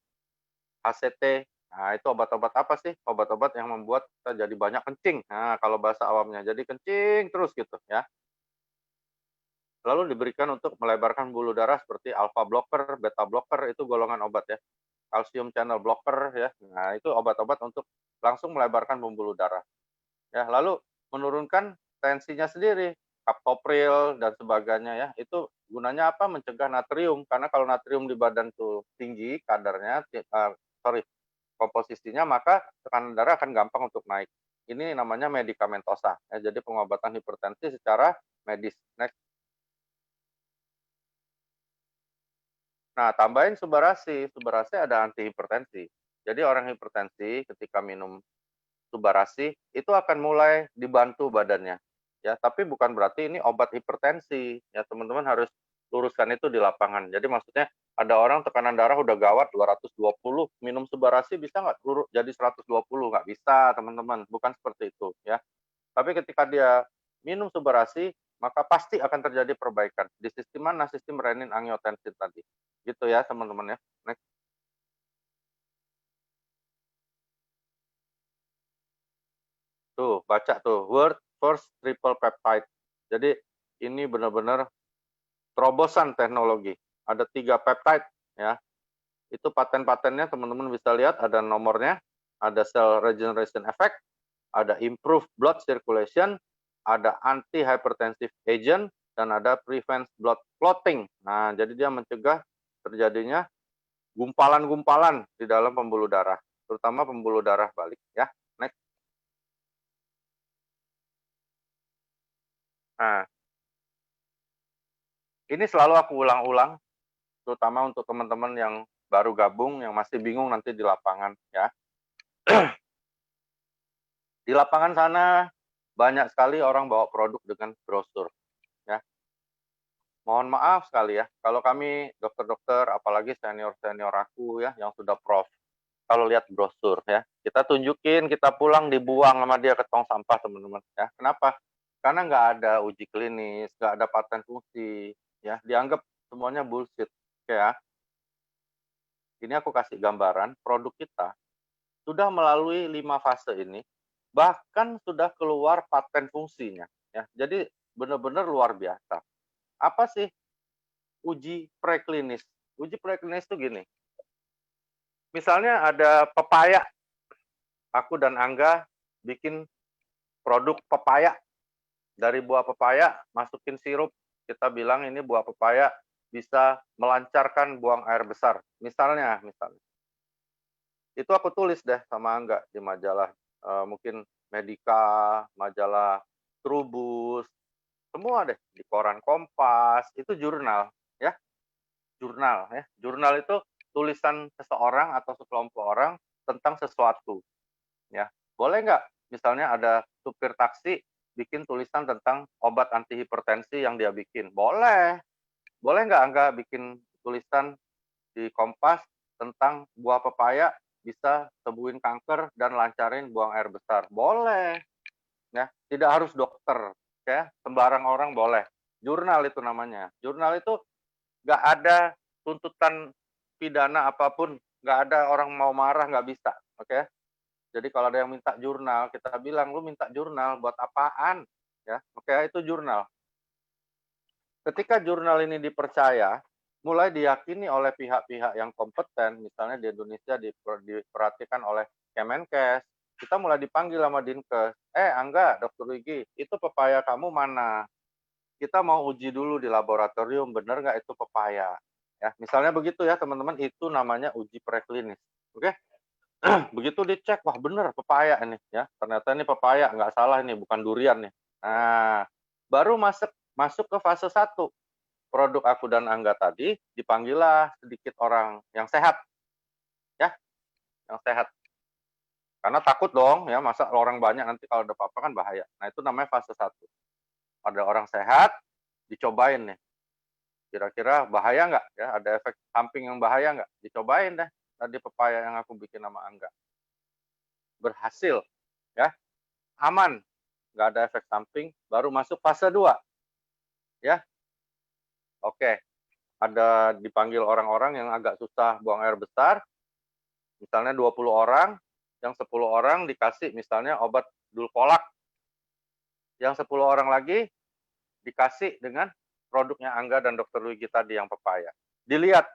HCT. Nah, itu obat-obat apa sih? Obat-obat yang membuat kita jadi banyak kencing. Nah, kalau bahasa awamnya, jadi kencing terus gitu ya. Lalu diberikan untuk melebarkan pembuluh darah seperti alpha blocker, beta blocker, itu golongan obat ya. Calcium channel blocker ya. Nah, itu obat-obat untuk langsung melebarkan pembuluh darah. Ya, lalu menurunkan tensinya sendiri, captopril dan sebagainya ya. Itu gunanya apa? Mencegah natrium, karena kalau natrium di badan tuh tinggi kadarnya, komposisinya, maka tekanan darah akan gampang untuk naik. Ini namanya medikamentosa. Ya, jadi pengobatan hipertensi secara medis. Next. Nah, tambahin subarasi. Subarasi ada antihipertensi. Jadi orang hipertensi ketika minum subarasi itu akan mulai dibantu badannya. Ya, tapi bukan berarti ini obat hipertensi. Ya, teman-teman harus luruskan itu di lapangan. Jadi maksudnya ada orang tekanan darah udah gawat 220, minum subarasi bisa nggak turun jadi 120? Nggak bisa, teman-teman. Bukan seperti itu ya. Tapi ketika dia minum subarasi, maka pasti akan terjadi perbaikan. Di sistem mana? Sistem renin angiotensin tadi. Gitu ya, teman-teman ya. Next. Tuh, baca tuh, World First Triple Peptide. Jadi ini benar-benar terobosan teknologi. Ada 3 peptide ya. Itu paten-patennya teman-teman bisa lihat, ada nomornya, ada cell regeneration effect, ada improve blood circulation, ada anti-hypertensive agent, dan ada prevents blood clotting. Nah, jadi dia mencegah terjadinya gumpalan-gumpalan di dalam pembuluh darah, terutama pembuluh darah balik ya. Next. Nah, ini selalu aku ulang-ulang, terutama untuk teman-teman yang baru gabung, yang masih bingung nanti di lapangan ya. Di lapangan sana banyak sekali orang bawa produk dengan brosur ya. Mohon maaf sekali ya, kalau kami dokter-dokter, apalagi senior-senior aku ya, yang sudah prof, kalau lihat brosur ya, kita tunjukin, kita pulang dibuang sama dia ke tong sampah, teman-teman ya. Kenapa? Karena nggak ada uji klinis, nggak ada paten fungsi, ya, dianggap semuanya bullshit. Ya, ini aku kasih gambaran, produk kita sudah melalui 5 fase ini, bahkan sudah keluar paten fungsinya. Ya, jadi benar-benar luar biasa. Apa sih uji preklinis? Uji preklinis itu gini, misalnya ada pepaya, aku dan Angga bikin produk pepaya. Dari buah pepaya, masukin sirup, kita bilang ini buah pepaya bisa melancarkan buang air besar. Misalnya. Itu aku tulis deh sama Angga di majalah, mungkin Medika, majalah Trubus, semua deh, di koran Kompas, itu jurnal, ya. Jurnal, ya. Jurnal itu tulisan seseorang atau sekelompok orang tentang sesuatu, ya. Boleh nggak misalnya ada supir taksi bikin tulisan tentang obat antihipertensi yang dia bikin? Boleh. Boleh nggak Angga bikin tulisan di Kompas tentang buah pepaya bisa sembuhin kanker dan lancarin buang air besar? Boleh. Ya, tidak harus dokter, ya. Sembarang orang boleh. Jurnal itu namanya. Jurnal itu nggak ada tuntutan pidana apapun, nggak ada orang mau marah, nggak bisa. Oke? Jadi kalau ada yang minta jurnal, kita bilang, lu minta jurnal buat apaan? Ya, oke, itu jurnal. Ketika jurnal ini dipercaya, mulai diyakini oleh pihak-pihak yang kompeten, misalnya di Indonesia diperhatikan oleh Kemenkes, kita mulai dipanggil sama Dinkes, Angga, Dokter Wigi, itu pepaya kamu mana? Kita mau uji dulu di laboratorium, bener nggak itu pepaya? Ya, misalnya begitu ya teman-teman, itu namanya uji preklinis. Oke? Begitu dicek, wah bener pepaya ini ya, ternyata ini pepaya, nggak salah ini, bukan durian nih. Nah, baru masuk ke fase 1. Produk aku dan Angga tadi dipanggillah sedikit orang yang sehat, ya, yang sehat. Karena takut dong ya, masa orang banyak nanti kalau ada apa-apa kan bahaya. Nah, itu namanya fase 1. Ada orang sehat, dicobain nih. Kira-kira bahaya nggak ya, ada efek samping yang bahaya nggak? Dicobain deh tadi pepaya yang aku bikin sama Angga. Berhasil, ya, aman, nggak ada efek samping, baru masuk fase 2, ya. Oke, ada dipanggil orang-orang yang agak susah buang air besar, misalnya 20 orang, yang 10 orang dikasih misalnya obat dulkolak, yang 10 orang lagi dikasih dengan produknya Angga dan Dokter Luigi tadi yang pepaya. Dilihat,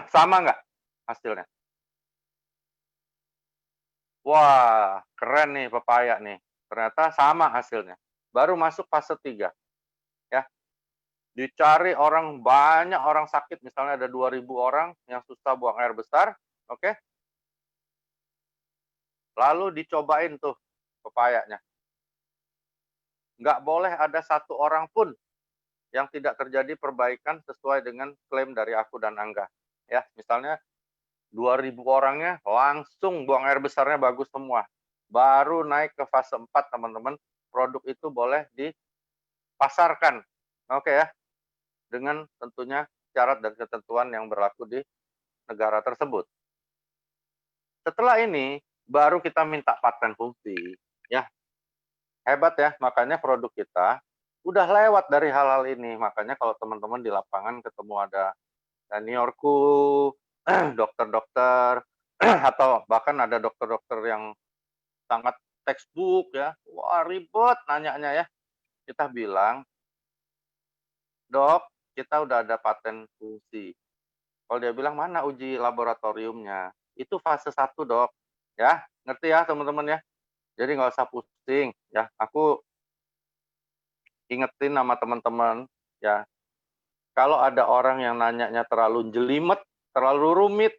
sama nggak hasilnya? Wah, keren nih pepaya nih. Ternyata sama hasilnya. Baru masuk fase 3. Ya. Dicari orang banyak, orang sakit, misalnya ada 2.000 orang yang susah buang air besar, oke? Lalu dicobain tuh pepayanya. Nggak boleh ada satu orang pun yang tidak terjadi perbaikan sesuai dengan klaim dari aku dan Angga. Ya, misalnya 2.000 orangnya langsung buang air besarnya bagus semua. Baru naik ke fase 4, teman-teman. Produk itu boleh dipasarkan. Oke ya. Dengan tentunya syarat dan ketentuan yang berlaku di negara tersebut. Setelah ini, baru kita minta paten fungsi. Ya, hebat ya. Makanya produk kita udah lewat dari hal-hal ini. Makanya kalau teman-teman di lapangan ketemu ada seniorku, dokter-dokter, atau bahkan ada dokter-dokter yang sangat textbook ya, wah ribet nanyanya ya. Kita bilang, dok, kita udah ada paten fungsi. Kalau dia bilang, mana uji laboratoriumnya? Itu fase 1, dok. Ya, ngerti ya teman-teman ya? Jadi nggak usah pusing ya. Aku ingetin sama teman-teman ya, kalau ada orang yang nanyanya terlalu jelimet, terlalu rumit,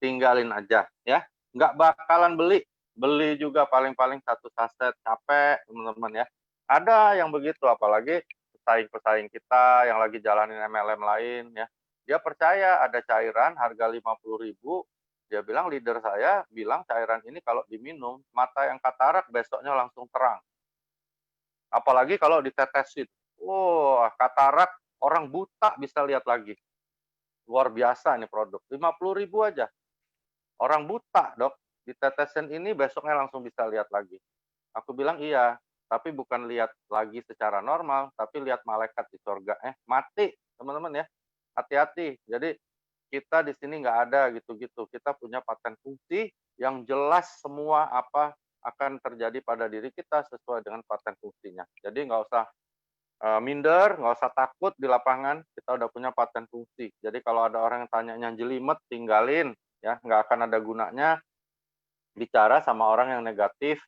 tinggalin aja ya. Nggak bakalan beli. Beli juga paling-paling 1 saset, capek teman-teman ya. Ada yang begitu, apalagi pesaing-pesaing kita yang lagi jalanin MLM lain ya. Dia percaya ada cairan harga 50.000, dia bilang leader saya bilang cairan ini kalau diminum, mata yang katarak besoknya langsung terang. Apalagi kalau ditetesin. Wah, katarak orang buta bisa lihat lagi. Luar biasa ini produk. 50.000 aja. Orang buta, dok, ditetesin ini besoknya langsung bisa lihat lagi. Aku bilang iya, tapi bukan lihat lagi secara normal, tapi lihat malaikat di surga. Mati, teman-teman ya. Hati-hati. Jadi kita di sini nggak ada gitu-gitu. Kita punya paten fungsi yang jelas semua apa akan terjadi pada diri kita sesuai dengan paten fungsinya. Jadi nggak usah minder, nggak usah takut di lapangan, kita udah punya paten fungsi. Jadi kalau ada orang yang tanyanya jelimet, tinggalin, ya nggak akan ada gunanya bicara sama orang yang negatif.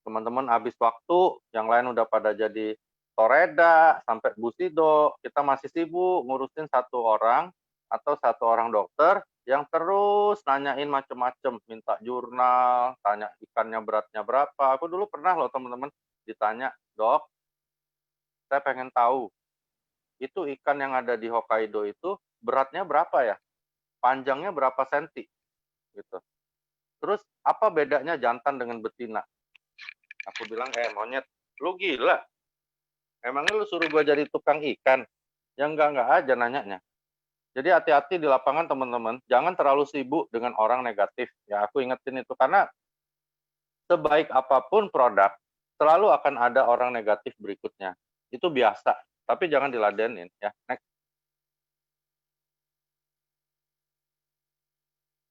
Teman-teman habis waktu, yang lain udah pada jadi Toreda, sampai Bu Sido, kita masih sibuk ngurusin 1 orang atau 1 orang dokter yang terus nanyain macem-macem, minta jurnal, tanya ikannya beratnya berapa. Aku dulu pernah loh teman-teman ditanya, dok, saya pengen tahu, itu ikan yang ada di Hokkaido itu beratnya berapa ya? Panjangnya berapa senti? Gitu. Terus apa bedanya jantan dengan betina? Aku bilang, monyet, lu gila. Emangnya lu suruh gua jadi tukang ikan? Ya enggak aja nanyanya. Jadi hati-hati di lapangan teman-teman, jangan terlalu sibuk dengan orang negatif. Ya aku ingetin itu, karena sebaik apapun produk, selalu akan ada orang negatif berikutnya. Itu biasa, tapi jangan diladenin ya. Next.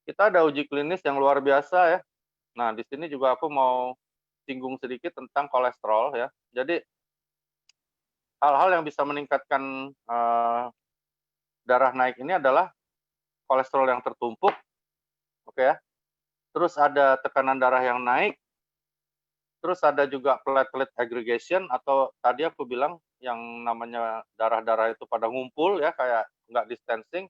Kita ada uji klinis yang luar biasa ya. Nah, di sini juga aku mau singgung sedikit tentang kolesterol ya. Jadi hal-hal yang bisa meningkatkan darah naik ini adalah kolesterol yang tertumpuk, oke ya. Terus ada tekanan darah yang naik, terus ada juga platelet aggregation atau tadi aku bilang yang namanya darah-darah itu pada ngumpul ya, kayak nggak distancing.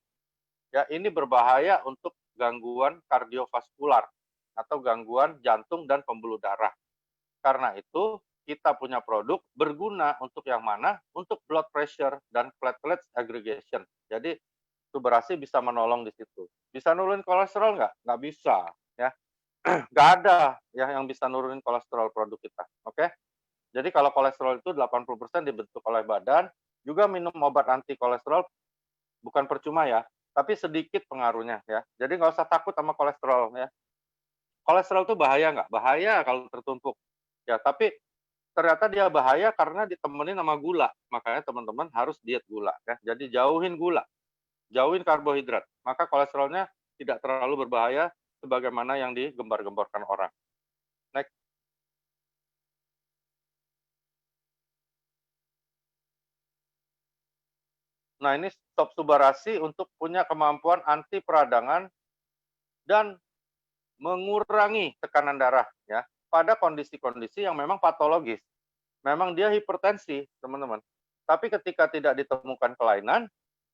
Ya, ini berbahaya untuk gangguan kardiovaskular atau gangguan jantung dan pembuluh darah. Karena itu, kita punya produk berguna untuk yang mana? Untuk blood pressure dan platelet aggregation. Jadi, subarasi bisa menolong di situ. Bisa nurunin kolesterol nggak? Nggak bisa. Ya. Nggak ada ya yang bisa nurunin kolesterol produk kita. Oke? Jadi kalau kolesterol itu 80% dibentuk oleh badan, juga minum obat anti kolesterol bukan percuma ya, tapi sedikit pengaruhnya ya. Jadi nggak usah takut sama kolesterol ya. Kolesterol itu bahaya nggak? Bahaya kalau tertumpuk. Ya, tapi ternyata dia bahaya karena ditemenin sama gula. Makanya teman-teman harus diet gula ya. Jadi jauhin gula, jauhin karbohidrat. Maka kolesterolnya tidak terlalu berbahaya sebagaimana yang digembar-gemborkan orang. Next. Nah, ini stop subarasi untuk punya kemampuan anti peradangan dan mengurangi tekanan darah ya pada kondisi-kondisi yang memang patologis. Memang dia hipertensi, teman-teman. Tapi ketika tidak ditemukan kelainan,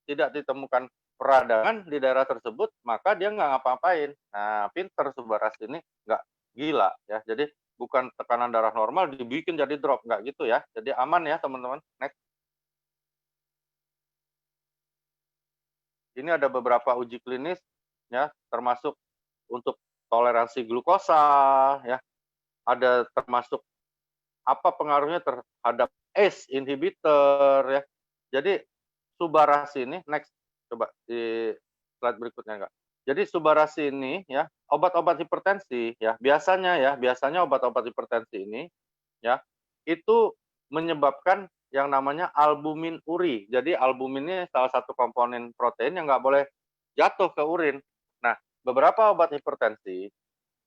tidak ditemukan peradangan di daerah tersebut, maka dia nggak ngapa-ngapain. Nah, pinter Subaras ini nggak gila ya. Jadi bukan tekanan darah normal dibikin jadi drop, nggak gitu ya. Jadi aman ya teman-teman. Next. Ini ada beberapa uji klinis ya, termasuk untuk toleransi glukosa ya. Ada termasuk apa pengaruhnya terhadap ACE inhibitor ya. Jadi Subarasi ini next coba di slide berikutnya enggak. Jadi Subarasi ini ya, obat-obat hipertensi ya, biasanya obat-obat hipertensi ini ya, itu menyebabkan yang namanya albumin uri. Jadi albumin ini salah satu komponen protein yang nggak boleh jatuh ke urin. Nah, beberapa obat hipertensi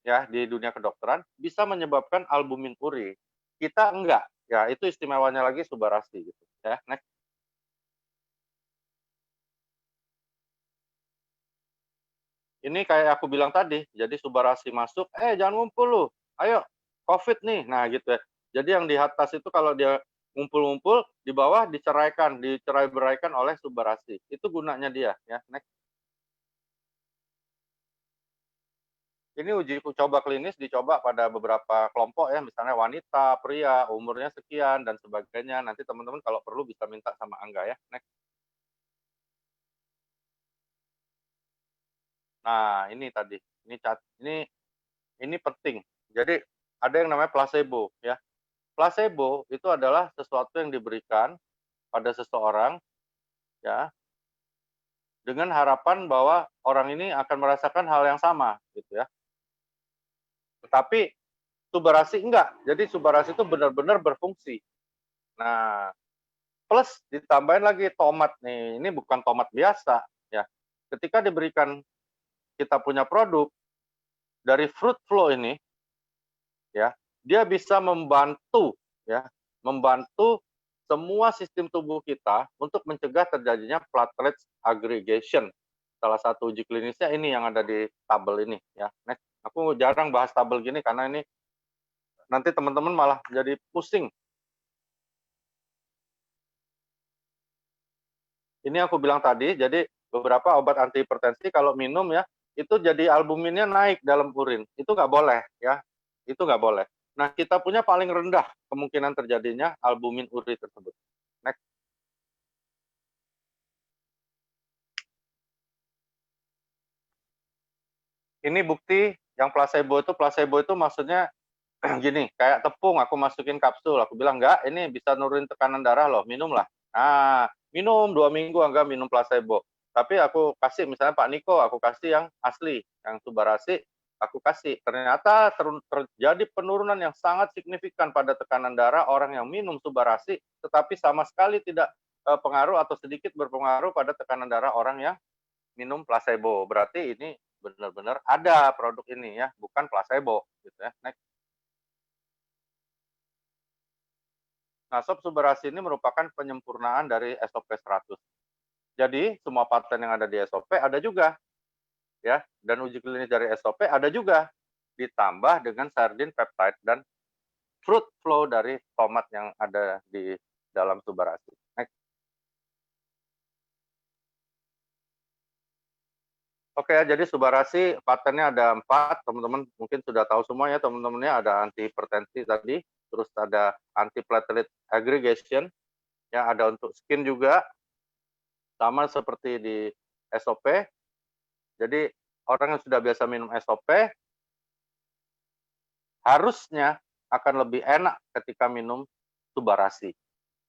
ya di dunia kedokteran bisa menyebabkan albumin uri. Kita enggak. Ya, itu istimewanya lagi Subarasi gitu ya. Next. Ini kayak aku bilang tadi, jadi Subarasi masuk, jangan ngumpul lu, ayo COVID nih, nah gitu ya. Jadi yang di atas itu kalau dia ngumpul-ngumpul, di bawah dicerai-beraikan oleh Subarasi. Itu gunanya dia ya. Next. Ini uji coba klinis dicoba pada beberapa kelompok ya, misalnya wanita, pria, umurnya sekian dan sebagainya. Nanti teman-teman kalau perlu bisa minta sama Angga ya. Next. Nah, ini tadi, ini penting. Jadi ada yang namanya placebo ya. Placebo itu adalah sesuatu yang diberikan pada seseorang ya dengan harapan bahwa orang ini akan merasakan hal yang sama gitu ya. Tetapi Subarasi enggak. Jadi Subarasi itu benar-benar berfungsi. Nah, plus ditambahin lagi tomat nih. Ini bukan tomat biasa ya. Ketika diberikan kita punya produk dari fruit flow ini ya, dia bisa membantu ya, membantu semua sistem tubuh kita untuk mencegah terjadinya platelet aggregation. Salah satu uji klinisnya ini yang ada di tabel ini ya. Next. Aku jarang bahas tabel gini karena ini nanti teman-teman malah jadi pusing. Ini aku bilang tadi, jadi beberapa obat antihipertensi kalau minum ya, itu jadi albuminnya naik dalam urin. Itu nggak boleh ya, itu nggak boleh. Nah, kita punya paling rendah kemungkinan terjadinya albumin uri tersebut. Next. Ini bukti yang placebo itu maksudnya gini, kayak tepung aku masukin kapsul, aku bilang enggak, ini bisa nurunin tekanan darah loh, minumlah. Nah, minum 2 minggu enggak minum placebo. Tapi aku kasih misalnya Pak Niko, aku kasih yang asli, yang Subarasi, aku kasih. Ternyata terjadi penurunan yang sangat signifikan pada tekanan darah orang yang minum Subarasi, tetapi sama sekali tidak pengaruh atau sedikit berpengaruh pada tekanan darah orang yang minum placebo. Berarti ini benar-benar ada produk ini ya, bukan placebo gitu ya. Next. Nah, Sob Subarasi ini merupakan penyempurnaan dari SOP 100. Jadi semua paten yang ada di SOP ada juga, ya, dan uji klinis dari SOP ada juga, ditambah dengan sardine peptide dan fruit flow dari tomat yang ada di dalam Subarasi. Next. Oke, jadi Subarasi patennya ada 4, teman-teman mungkin sudah tahu semua ya teman-temannya, ada anti hipertensi tadi, terus ada anti platelet aggregation, ya ada untuk skin juga, sama seperti di SOP. Jadi orang yang sudah biasa minum SOP harusnya akan lebih enak ketika minum Subarasi.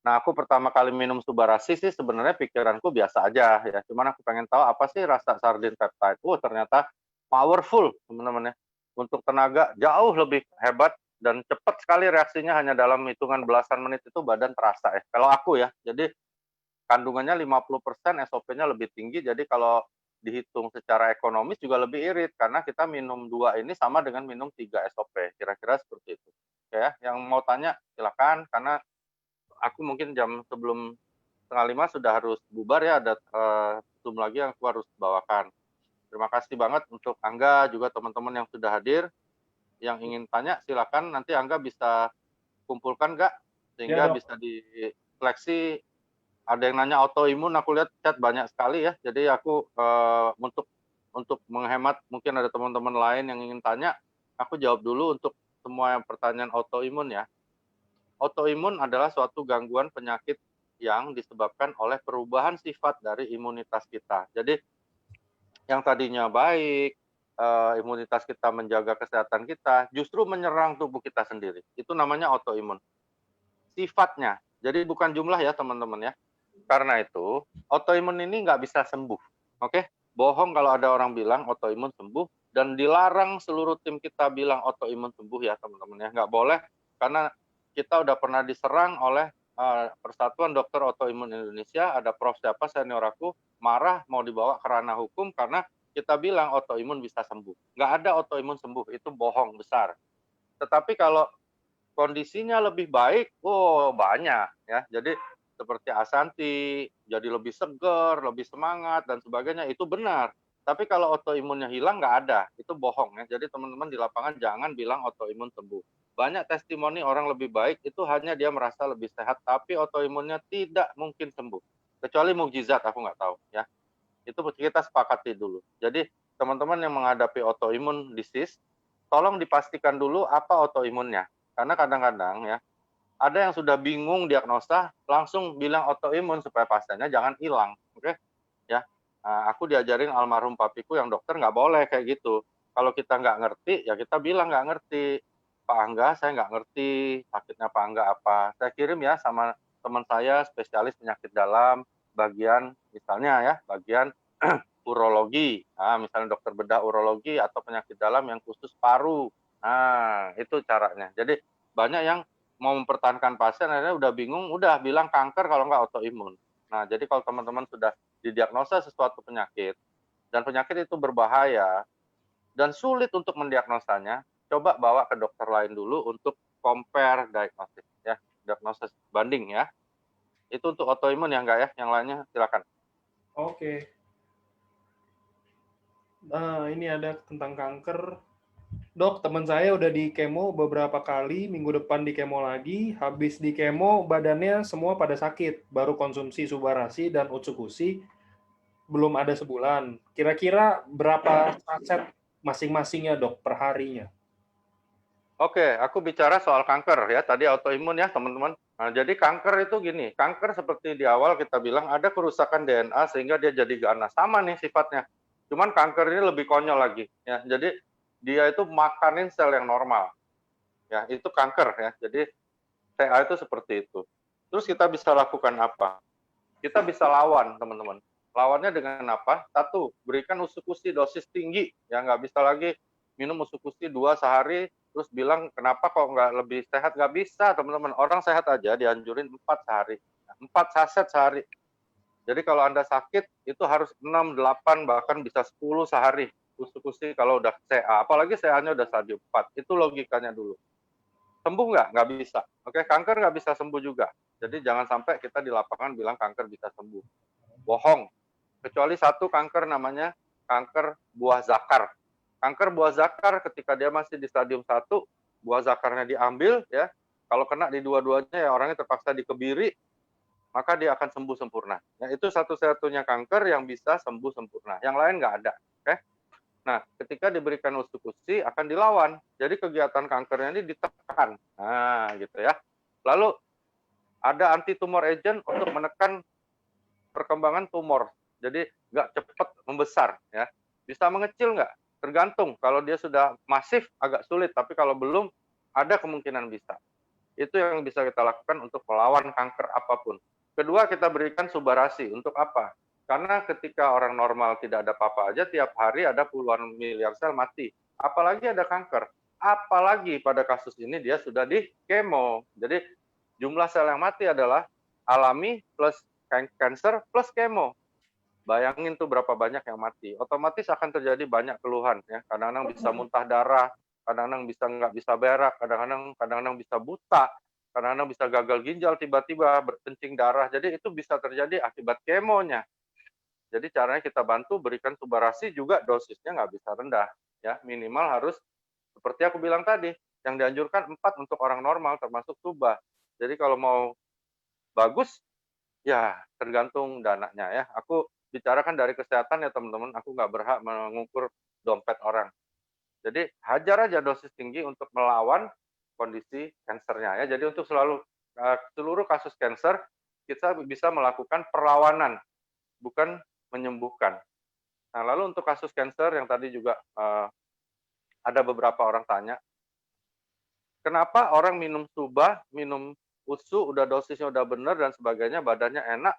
Nah, aku pertama kali minum Subarasi sih sebenarnya pikiranku biasa aja ya. Cuman aku pengen tahu apa sih rasa sardine peptide. Ternyata powerful teman-teman ya. Untuk tenaga jauh lebih hebat dan cepat sekali reaksinya, hanya dalam hitungan belasan menit itu badan terasa ya. Kalau aku ya. Jadi kandungannya 50%, SOP-nya lebih tinggi. Jadi kalau dihitung secara ekonomis juga lebih irit karena kita minum 2 ini sama dengan minum 3 SOP. Kira-kira seperti itu. Ya, yang mau tanya silakan karena aku mungkin jam sebelum 4:30 sudah harus bubar ya, ada Zoom lagi yang aku harus bawakan. Terima kasih banget untuk Angga, juga teman-teman yang sudah hadir. Yang ingin tanya silakan, nanti Angga bisa kumpulkan nggak? Ya, Sehingga Dok. bisa diseleksi. Ada yang nanya autoimun, aku lihat chat banyak sekali ya. Jadi aku untuk menghemat, mungkin ada teman-teman lain yang ingin tanya, aku jawab dulu untuk semua yang pertanyaan autoimun ya. Autoimun adalah suatu gangguan penyakit yang disebabkan oleh perubahan sifat dari imunitas kita. Jadi yang tadinya baik, imunitas kita menjaga kesehatan kita, justru menyerang tubuh kita sendiri. Itu namanya autoimun. Sifatnya, jadi bukan jumlah ya teman-teman ya. Karena itu, autoimun ini nggak bisa sembuh. Oke? Bohong kalau ada orang bilang autoimun sembuh, dan dilarang seluruh tim kita bilang autoimun sembuh ya teman-teman ya. Nggak boleh, karena kita udah pernah diserang oleh Persatuan Dokter Autoimun Indonesia, ada Prof siapa senior aku, marah mau dibawa ke ranah hukum karena kita bilang autoimun bisa sembuh. Nggak ada autoimun sembuh, itu bohong besar. Tetapi kalau kondisinya lebih baik, banyak ya. Jadi seperti Asanti, jadi lebih seger, lebih semangat dan sebagainya, itu benar. Tapi kalau autoimunnya hilang nggak ada, itu bohong ya. Jadi teman-teman di lapangan jangan bilang autoimun sembuh. Banyak testimoni orang lebih baik itu hanya dia merasa lebih sehat, tapi autoimunnya tidak mungkin sembuh. Kecuali mukjizat, aku nggak tahu ya. Itu kita sepakati dulu. Jadi teman-teman yang menghadapi autoimun disease, tolong dipastikan dulu apa autoimunnya. Karena kadang-kadang ya, ada yang sudah bingung diagnosa, langsung bilang autoimun supaya pasiennya jangan hilang. Oke? Ya. Aku diajarin almarhum papiku yang dokter nggak boleh kayak gitu. Kalau kita nggak ngerti, ya kita bilang nggak ngerti. Pak Angga, saya nggak ngerti sakitnya Pak Angga apa. Saya kirim ya sama teman saya spesialis penyakit dalam, bagian misalnya ya, bagian urologi. Misalnya dokter bedah urologi atau penyakit dalam yang khusus paru. Itu caranya. Jadi banyak yang mau mempertahankan pasien akhirnya udah bingung, udah bilang kanker kalau nggak autoimun. Nah, jadi kalau teman-teman sudah didiagnosa sesuatu penyakit, dan penyakit itu berbahaya, dan sulit untuk mendiagnosanya, coba bawa ke dokter lain dulu untuk compare diagnosis, ya, diagnosis banding ya. Itu untuk autoimun ya, enggak ya? Yang lainnya silakan. Oke. Ini ada tentang kanker. Dok, teman saya udah di kemo beberapa kali, minggu depan di kemo lagi, habis di kemo badannya semua pada sakit, baru konsumsi Subarasi dan Utsukushi, belum ada sebulan. Kira-kira berapa saset masing-masingnya dok per harinya? Oke, aku bicara soal kanker ya, tadi autoimun ya teman-teman. Nah, jadi kanker itu gini, kanker seperti di awal kita bilang ada kerusakan DNA sehingga dia jadi ganas. Sama nih sifatnya. Cuman kanker ini lebih konyol lagi ya. Jadi dia itu makanin sel yang normal. Ya, itu kanker ya. Jadi TA itu seperti itu. Terus kita bisa lakukan apa? Kita bisa lawan, teman-teman. Lawannya dengan apa? Satu, berikan Utsukushi dosis tinggi. Ya, nggak bisa lagi minum Utsukushi 2 sehari, terus bilang kenapa kok nggak lebih sehat? Nggak bisa, teman-teman. Orang sehat aja dianjurin 4 sehari. 4 saset sehari. Jadi kalau Anda sakit, itu harus 6, 8, bahkan bisa 10 sehari. Utsukushi kalau udah CA. Apalagi CA-nya udah stadium 4. Itu logikanya dulu. Sembuh nggak? Nggak bisa. Oke, kanker nggak bisa sembuh juga. Jadi jangan sampai kita di lapangan bilang kanker bisa sembuh. Bohong. Kecuali satu kanker namanya kanker buah zakar. Kanker buah zakar ketika dia masih di stadium 1, buah zakarnya diambil ya. Kalau kena di dua-duanya ya orangnya terpaksa dikebiri, maka dia akan sembuh sempurna. Ya, itu satu-satunya kanker yang bisa sembuh sempurna. Yang lain nggak ada. Oke? Nah, ketika diberikan ustukusi akan dilawan. Jadi kegiatan kankernya ini ditekan. Nah, gitu ya. Lalu ada anti tumor agent untuk menekan perkembangan tumor. Jadi nggak cepat membesar ya. Bisa mengecil nggak? Tergantung. Kalau dia sudah masif agak sulit, tapi kalau belum ada kemungkinan bisa. Itu yang bisa kita lakukan untuk melawan kanker apapun. Kedua, kita berikan subarasi. Untuk apa? Karena ketika orang normal tidak ada apa-apa aja, tiap hari ada puluhan miliar sel mati. Apalagi ada kanker. Apalagi pada kasus ini dia sudah di kemo. Jadi jumlah sel yang mati adalah alami plus cancer plus kemo. Bayangin tuh berapa banyak yang mati. Otomatis akan terjadi banyak keluhan ya. Kadang-kadang bisa muntah darah, kadang-kadang bisa nggak bisa berak, kadang-kadang bisa buta, kadang-kadang bisa gagal ginjal tiba-tiba berkencing darah. Jadi itu bisa terjadi akibat kemonya. Jadi caranya kita bantu berikan subarasi juga dosisnya nggak bisa rendah ya, minimal harus seperti aku bilang tadi, yang dianjurkan 4 untuk orang normal termasuk suba. Jadi kalau mau bagus ya tergantung dananya ya. Aku bicarakan dari kesehatan ya teman-teman, aku nggak berhak mengukur dompet orang. Jadi hajar aja dosis tinggi untuk melawan kondisi kansernya ya. Jadi untuk seluruh kasus kanker kita bisa melakukan perlawanan, bukan menyembuhkan. Nah, lalu untuk kasus kanker yang tadi juga ada beberapa orang tanya, kenapa orang minum suba, minum usu, udah dosisnya udah benar dan sebagainya, badannya enak,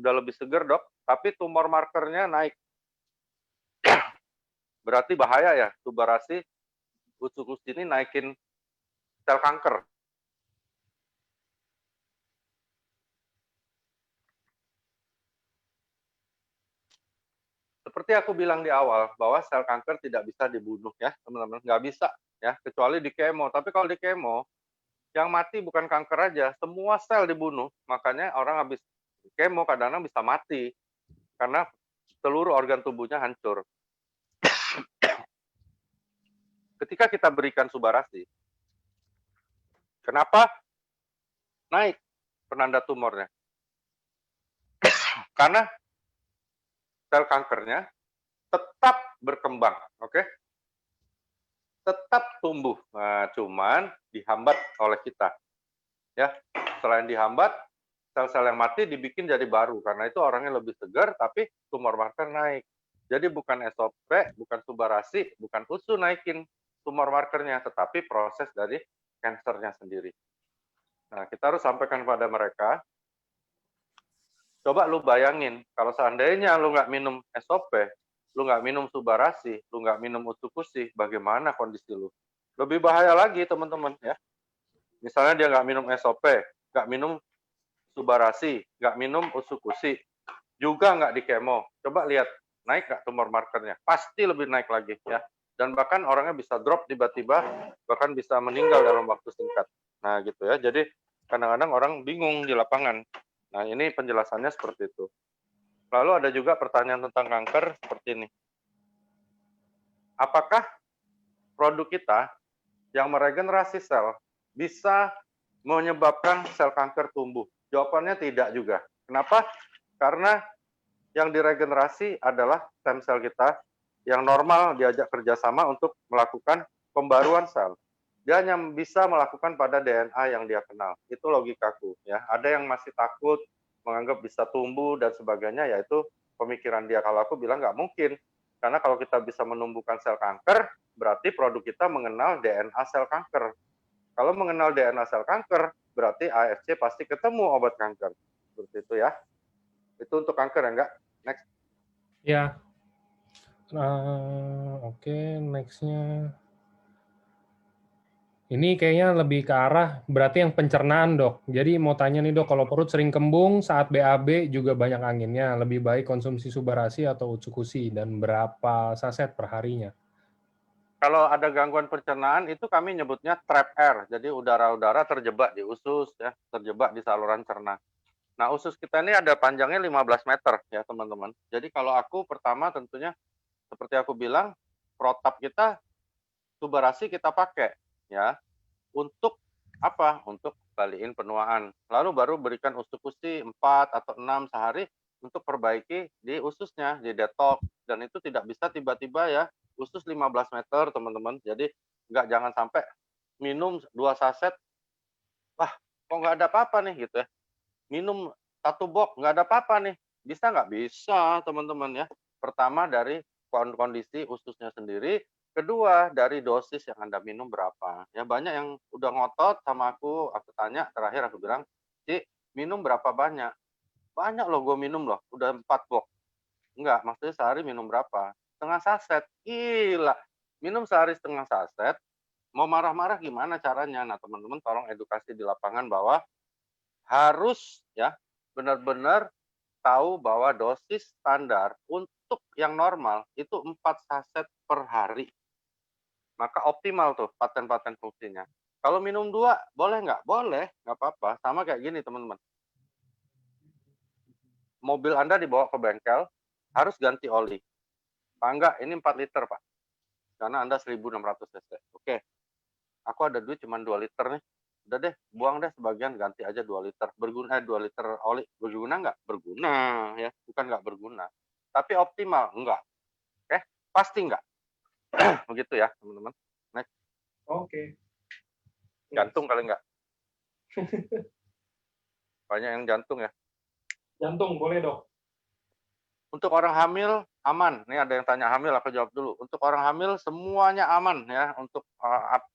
udah lebih seger dok, tapi tumor markernya naik. Berarti bahaya ya, subarasi usus ini naikin sel kanker. Seperti aku bilang di awal, bahwa sel kanker tidak bisa dibunuh ya, teman-teman. Nggak bisa ya, kecuali di kemo. Tapi kalau di kemo, yang mati bukan kanker aja, semua sel dibunuh. Makanya orang habis kemo kadang-kadang bisa mati, karena seluruh organ tubuhnya hancur. Ketika kita berikan subarasi, kenapa naik penanda tumornya? Karena sel kankernya tetap berkembang, oke? Tetap tumbuh. Nah, cuman dihambat oleh kita. Ya, selain dihambat, sel-sel yang mati dibikin jadi baru karena itu orangnya lebih segar tapi tumor marker naik. Jadi bukan SOP, bukan subarasi, bukan usu naikin tumor markernya, tetapi proses dari kansernya sendiri. Nah, kita harus sampaikan pada mereka, coba lu bayangin, kalau seandainya lu nggak minum SOP, lu nggak minum subarasi, lu nggak minum usukusi, bagaimana kondisi lu? Lebih bahaya lagi, teman-teman ya. Misalnya dia nggak minum SOP, nggak minum subarasi, nggak minum usukusi, juga nggak di kemo. Coba lihat, naik nggak tumor markernya? Pasti lebih naik lagi ya. Dan bahkan orangnya bisa drop tiba-tiba, bahkan bisa meninggal dalam waktu singkat. Nah gitu ya, jadi kadang-kadang orang bingung di lapangan. Nah ini penjelasannya seperti itu. Lalu ada juga pertanyaan tentang kanker seperti ini. Apakah produk kita yang meregenerasi sel bisa menyebabkan sel kanker tumbuh? Jawabannya tidak juga. Kenapa? Karena yang diregenerasi adalah stem-sel kita yang normal diajak kerjasama untuk melakukan pembaruan sel. Dia hanya bisa melakukan pada DNA yang dia kenal. Itu logikaku. Ya. Ada yang masih takut, menganggap bisa tumbuh dan sebagainya, yaitu pemikiran dia. Kalau aku bilang nggak mungkin. Karena kalau kita bisa menumbuhkan sel kanker, berarti produk kita mengenal DNA sel kanker. Kalau mengenal DNA sel kanker, berarti AFC pasti ketemu obat kanker. Seperti itu ya. Itu untuk kanker ya, enggak? Next. Ya. Oke, next-nya. Ini kayaknya lebih ke arah berarti yang pencernaan, Dok. Jadi mau tanya nih, Dok, kalau perut sering kembung saat BAB juga banyak anginnya, lebih baik konsumsi subarasi atau utsukusi dan berapa saset per harinya? Kalau ada gangguan pencernaan itu kami nyebutnya trap air. Jadi udara-udara terjebak di usus ya, terjebak di saluran cerna. Nah, usus kita ini ada panjangnya 15 meter ya, teman-teman. Jadi kalau aku pertama tentunya seperti aku bilang, protap kita tuberasi kita pakai ya. Untuk apa? Untuk balikin penuaan. Lalu baru berikan ustuk-usi 4 atau 6 sehari untuk perbaiki di ususnya, di detox. Dan itu tidak bisa tiba-tiba ya, usus 15 meter, teman-teman. Jadi jangan sampai minum 2 saset, wah kok nggak ada apa-apa nih gitu ya. Minum 1 box nggak ada apa-apa nih. Bisa nggak? Bisa, teman-teman ya. Pertama dari kondisi ususnya sendiri, kedua dari dosis yang Anda minum berapa. Ya banyak yang udah ngotot sama aku tanya, terakhir aku bilang, "Ci, minum berapa banyak?" "Banyak loh gue minum loh, udah 4 box." "Enggak, maksudnya sehari minum berapa?" "Setengah saset." Gila, minum sehari setengah saset, mau marah-marah gimana caranya? Nah, teman-teman tolong edukasi di lapangan bahwa harus ya benar-benar tahu bahwa dosis standar untuk yang normal itu 4 saset per hari. Maka optimal tuh paten-paten fungsinya. Kalau minum 2 boleh nggak? Boleh, nggak apa-apa. Sama kayak gini teman-teman. Mobil Anda dibawa ke bengkel, harus ganti oli. Pak enggak, ini 4 liter Pak. Karena Anda 1.600 cc. Oke, aku ada duit cuma 2 liter nih. Udah deh, buang deh sebagian, ganti aja 2 liter. 2 liter oli. Berguna nggak? Berguna ya, bukan nggak berguna. Tapi optimal? Enggak. Oke, pasti enggak. Begitu ya, teman-teman. Next. Oke. Jantung Next. kali enggak? Banyak yang jantung ya. Jantung boleh dok. Untuk orang hamil aman. Ini ada yang tanya hamil, aku jawab dulu. Untuk orang hamil semuanya aman ya untuk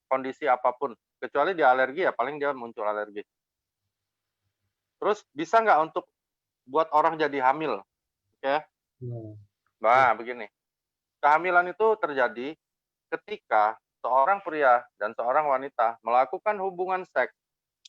kondisi apapun. Kecuali dia alergi ya, paling dia muncul alergi. Terus bisa nggak untuk buat orang jadi hamil? Oke. Nah, begini. Kehamilan itu terjadi ketika seorang pria dan seorang wanita melakukan hubungan seks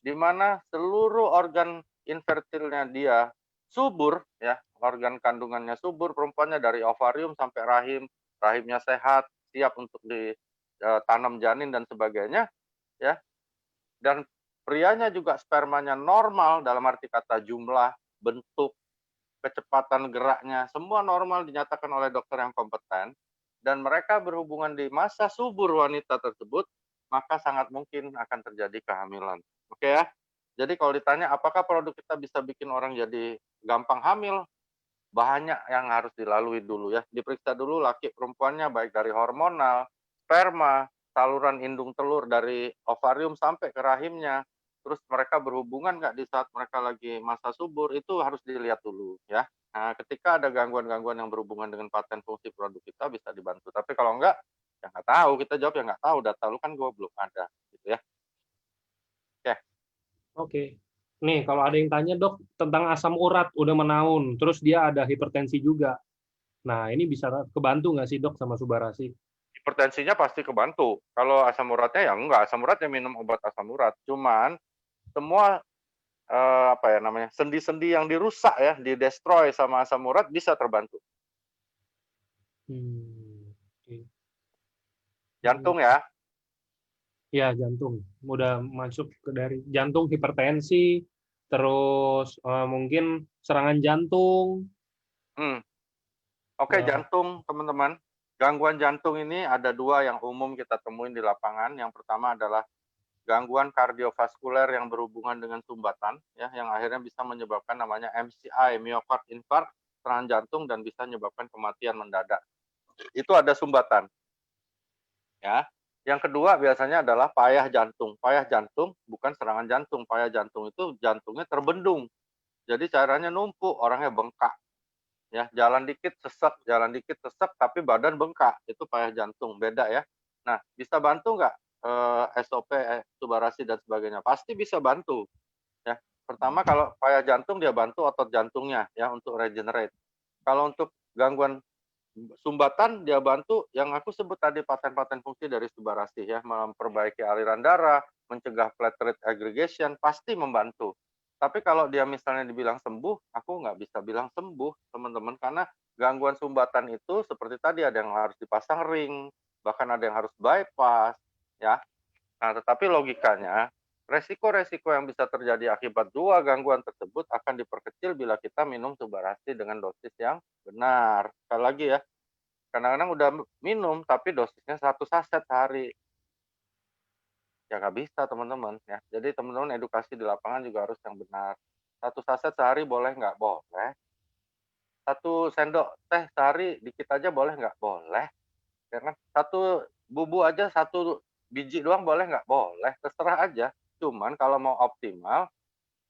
di mana seluruh organ infertilnya dia subur ya, organ kandungannya subur, perempuannya dari ovarium sampai rahim, rahimnya sehat, siap untuk ditanam janin dan sebagainya ya. Dan prianya juga spermanya normal dalam arti kata jumlah, bentuk, kecepatan geraknya, semua normal dinyatakan oleh dokter yang kompeten, dan mereka berhubungan di masa subur wanita tersebut, maka sangat mungkin akan terjadi kehamilan. Oke ya? Jadi kalau ditanya apakah produk kita bisa bikin orang jadi gampang hamil, banyak yang harus dilalui dulu ya. Diperiksa dulu laki perempuannya baik dari hormonal, sperma, saluran indung telur dari ovarium sampai ke rahimnya. Terus mereka berhubungan nggak di saat mereka lagi masa subur, itu harus dilihat dulu ya. Nah, ketika ada gangguan-gangguan yang berhubungan dengan paten fungsi produk kita bisa dibantu. Tapi kalau enggak, ya nggak tahu. Kita jawab ya nggak tahu. Data lu kan gue belum ada gitu ya. Oke. Oke. Nih, kalau ada yang tanya, dok, tentang asam urat udah menaun, terus dia ada hipertensi juga. Nah, ini bisa kebantu nggak sih, dok, sama Subarasi? Hipertensinya pasti kebantu. Kalau asam uratnya ya enggak. Asam urat ya minum obat asam urat. Cuman semua apa ya namanya, sendi-sendi yang dirusak ya, di-destroy sama asam urat bisa terbantu. Oke. Jantung ya, Ya, jantung. Udah masuk ke dari jantung, hipertensi, terus mungkin serangan jantung. hmm, oke, jantung teman-teman. Gangguan jantung ini ada 2 yang umum kita temuin di lapangan. Yang pertama adalah gangguan kardiovaskuler yang berhubungan dengan sumbatan, ya, yang akhirnya bisa menyebabkan namanya MCI, myocard infarct, serangan jantung, dan bisa menyebabkan kematian mendadak. Itu ada sumbatan. Ya. Yang kedua biasanya adalah payah jantung. Payah jantung bukan serangan jantung. Payah jantung itu jantungnya terbendung. Jadi cairannya numpuk, orangnya bengkak. Ya, jalan dikit sesek, tapi badan bengkak. Itu payah jantung, beda ya. Nah, bisa bantu nggak SOP, Subarasi dan sebagainya? Pasti bisa bantu. Ya, pertama kalau payah jantung dia bantu otot jantungnya ya untuk regenerate. Kalau untuk gangguan sumbatan dia bantu yang aku sebut tadi paten-paten fungsi dari Subarasi ya, memperbaiki aliran darah, mencegah platelet aggregation, pasti membantu. Tapi kalau dia misalnya dibilang sembuh, aku nggak bisa bilang sembuh, teman-teman, karena gangguan sumbatan itu seperti tadi ada yang harus dipasang ring, bahkan ada yang harus bypass, ya. Nah, tetapi logikanya Resiko-resiko yang bisa terjadi akibat dua gangguan tersebut akan diperkecil bila kita minum Subarasi dengan dosis yang benar. Sekali lagi ya, kadang-kadang udah minum tapi dosisnya 1 saset sehari. Ya nggak bisa teman-teman ya. Jadi teman-teman edukasi di lapangan juga harus yang benar. 1 saset sehari boleh nggak? Boleh. 1 sendok teh sehari dikit aja boleh nggak? Boleh. Ya kan? 1 bubuk aja 1 biji doang boleh nggak? Boleh. Terserah aja. Cuman kalau mau optimal,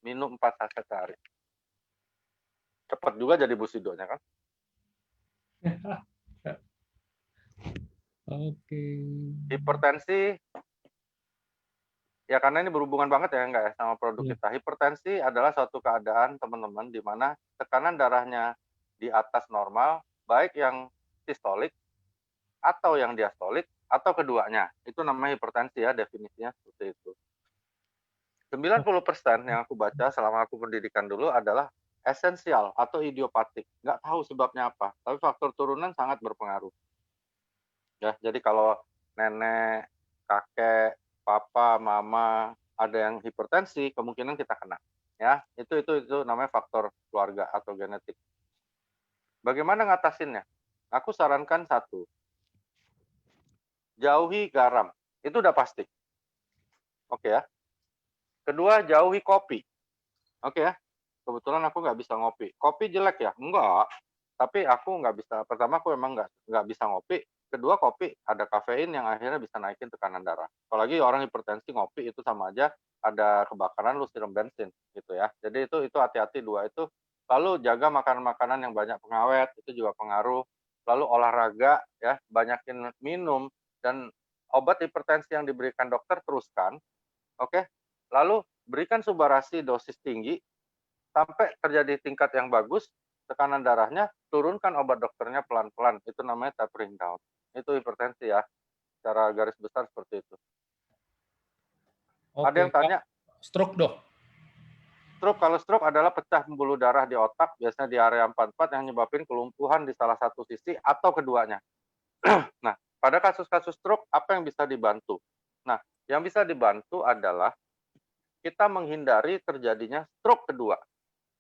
minum 4 saset sehari. Cepat juga jadi busidonya kan? Oke. Hipertensi, ya karena ini berhubungan banget ya enggak ya sama produk Iya. kita. Hipertensi adalah suatu keadaan teman-teman di mana tekanan darahnya di atas normal, baik yang sistolik atau yang diastolik atau keduanya. Itu namanya hipertensi ya definisinya seperti itu. 90% yang aku baca selama aku pendidikan dulu adalah esensial atau idiopatik. Nggak tahu sebabnya apa, tapi faktor turunan sangat berpengaruh. Ya, jadi kalau nenek, kakek, papa, mama ada yang hipertensi, kemungkinan kita kena. Ya, itu namanya faktor keluarga atau genetik. Bagaimana ngatasinnya? Aku sarankan satu, jauhi garam. Itu udah pasti. Oke ya. Kedua, jauhi kopi. Oke ya. Kebetulan aku nggak bisa ngopi. Kopi jelek ya? Enggak. Tapi aku nggak bisa. Pertama, aku emang nggak bisa ngopi. Kedua, kopi ada kafein yang akhirnya bisa naikin tekanan darah. Apalagi orang hipertensi ngopi itu sama aja ada kebakaran lu siram bensin gitu ya. Jadi itu hati-hati dua itu. Lalu jaga makanan-makanan yang banyak pengawet, itu juga pengaruh. Lalu olahraga ya, banyakin minum dan obat hipertensi yang diberikan dokter teruskan. Oke. Lalu berikan Subarasi dosis tinggi sampai terjadi tingkat yang bagus, tekanan darahnya, turunkan obat dokternya pelan-pelan. Itu namanya tapering down. Itu hipertensi ya. Secara garis besar seperti itu. Ada Oke, yang tanya, stroke dok. stroke, kalau stroke adalah pecah pembuluh darah di otak, biasanya di area 44 yang menyebabkan kelumpuhan di salah satu sisi atau keduanya. Nah, pada kasus-kasus stroke, apa yang bisa dibantu? Nah, yang bisa dibantu adalah kita menghindari terjadinya stroke kedua.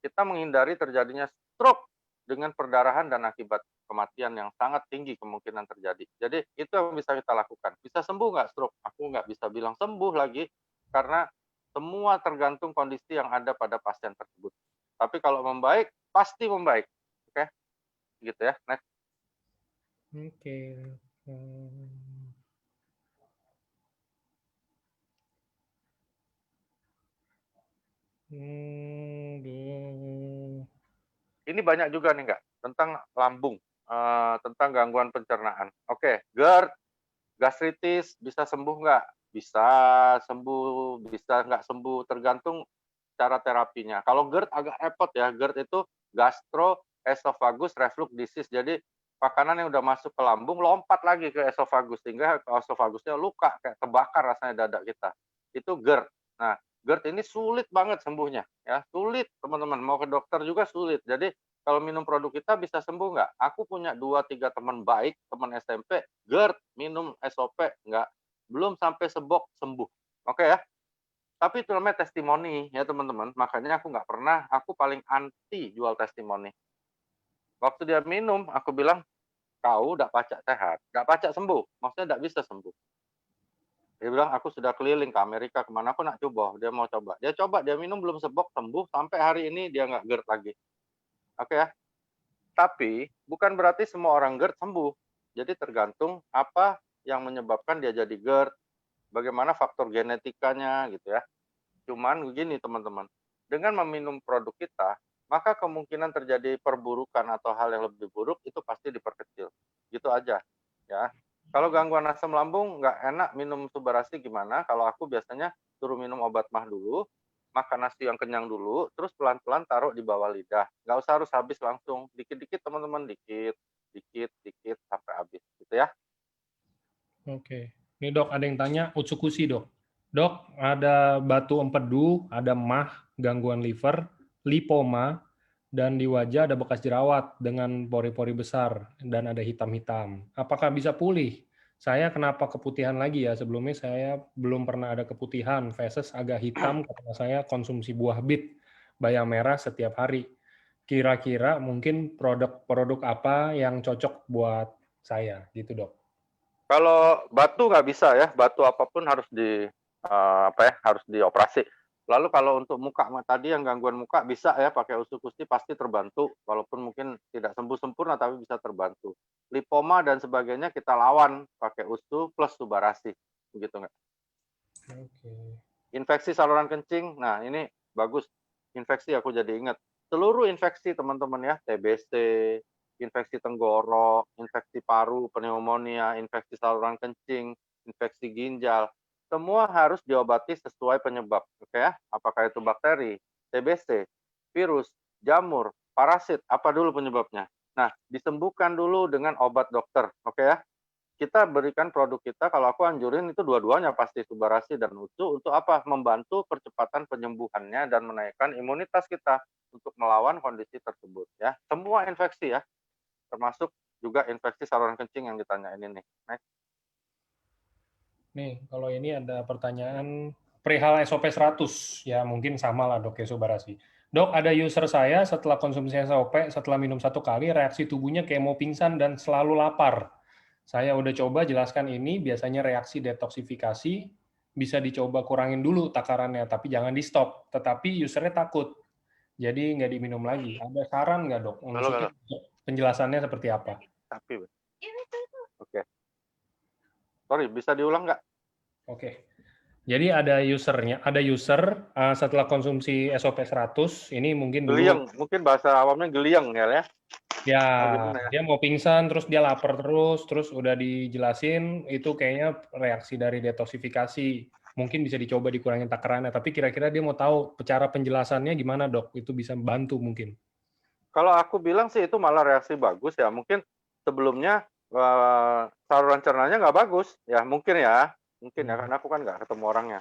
Kita menghindari terjadinya stroke dengan perdarahan dan akibat kematian yang sangat tinggi kemungkinan terjadi. Jadi itu yang bisa kita lakukan. Bisa sembuh nggak stroke? Aku nggak bisa bilang sembuh lagi karena semua tergantung kondisi yang ada pada pasien tersebut. Tapi kalau membaik, pasti membaik. Oke, gitu ya. Next. Oke. Ini banyak juga nih nggak tentang lambung, tentang gangguan pencernaan. Oke, GERD, gastritis bisa sembuh nggak? Bisa sembuh, bisa nggak sembuh, tergantung cara terapinya. Kalau GERD agak repot ya, GERD itu gastroesophagus reflux disease. Jadi makanan yang udah masuk ke lambung lompat lagi ke esophagus sehingga esofagusnya luka kayak terbakar rasanya dada kita. Itu GERD. Nah, GERD ini sulit banget sembuhnya ya, sulit teman-teman. Mau ke dokter juga sulit. Jadi kalau minum produk kita bisa sembuh nggak? Aku punya 2-3 teman baik, teman SMP, GERD, minum SOP, nggak, belum sampai sebok sembuh. Oke ya? Tapi itu namanya testimoni ya teman-teman. Makanya aku paling anti jual testimoni. Waktu dia minum, aku bilang, kau udah pacak sehat, nggak pacak sembuh, maksudnya nggak bisa sembuh. Dia bilang, aku sudah keliling ke Amerika, kemana aku nak coba, dia mau coba. Dia coba, dia minum belum sebok, sembuh, sampai hari ini dia nggak GERD lagi. Oke ya? Tapi, bukan berarti semua orang GERD sembuh. Jadi tergantung apa yang menyebabkan dia jadi GERD, bagaimana faktor genetikanya gitu ya. Cuman begini teman-teman, dengan meminum produk kita, maka kemungkinan terjadi perburukan atau hal yang lebih buruk itu pasti diperkecil. Gitu aja ya. Kalau gangguan asam lambung nggak enak minum Subarasi gimana? Kalau aku biasanya suruh minum obat mah dulu, makan nasi yang kenyang dulu, terus pelan-pelan taruh di bawah lidah. Nggak usah harus habis langsung, dikit-dikit teman-teman, dikit, dikit, sampai habis gitu ya. Oke. Ini dok, ada yang tanya Utsukushi dok. Dok, ada batu empedu, ada mah, gangguan liver, lipoma, dan di wajah ada bekas jerawat dengan pori-pori besar dan ada hitam-hitam. Apakah bisa pulih Saya kenapa keputihan lagi ya? Sebelumnya saya belum pernah ada keputihan, feses agak hitam karena saya konsumsi buah bit bayam merah setiap hari. Kira-kira mungkin produk-produk apa yang cocok buat saya, gitu dok? Kalau batu nggak bisa ya, batu apapun harus harus dioperasi. Lalu kalau untuk muka tadi yang gangguan muka bisa ya pakai usus-gusti pasti terbantu, walaupun mungkin tidak sembuh sempurna tapi bisa terbantu. Lipoma dan sebagainya kita lawan pakai usus plus subarasi, begitu nggak? Oke. Infeksi saluran kencing, nah ini bagus. Infeksi aku jadi ingat. Seluruh infeksi teman-teman ya, TBC, infeksi tenggorok, infeksi paru, pneumonia, infeksi saluran kencing, infeksi ginjal, semua harus diobati sesuai penyebab. Oke ya, apakah itu bakteri, TBC, virus, jamur, parasit, apa dulu penyebabnya? Nah, disembuhkan dulu dengan obat dokter, oke ya. Kita berikan produk kita, kalau aku anjurin itu dua-duanya pasti subarasi dan utuh untuk apa? Membantu percepatan penyembuhannya dan menaikkan imunitas kita untuk melawan kondisi tersebut ya. Semua infeksi ya, termasuk juga infeksi saluran kencing yang ditanyain ini. Next. Nih, kalau ini ada pertanyaan perihal SOP 100, ya mungkin sama lah dok ya Subarasi. Dok, ada user saya setelah konsumsi SOP, setelah minum 1 kali, reaksi tubuhnya kayak mau pingsan dan selalu lapar. Saya udah coba jelaskan ini, biasanya reaksi detoksifikasi, bisa dicoba kurangin dulu takarannya, tapi jangan di stop. Tetapi usernya takut, jadi nggak diminum lagi. Ada saran nggak dok? Halo, Maksudnya halo. penjelasannya seperti apa? Tapi, oke. Sorry, bisa diulang nggak? Oke. Jadi ada user setelah konsumsi SOP 100, ini mungkin dulu Geliang, mungkin bahasa awamnya geliang ya. ya Oh gimana ya? dia mau pingsan, terus dia lapar terus udah dijelasin itu kayaknya reaksi dari detoksifikasi. Mungkin bisa dicoba dikurangin takarannya, tapi kira-kira dia mau tahu cara penjelasannya gimana dok? Itu bisa bantu mungkin. Kalau aku bilang sih itu malah reaksi bagus ya. Mungkin sebelumnya saluran cernanya nggak bagus ya, mungkin ya karena aku kan nggak ketemu orangnya.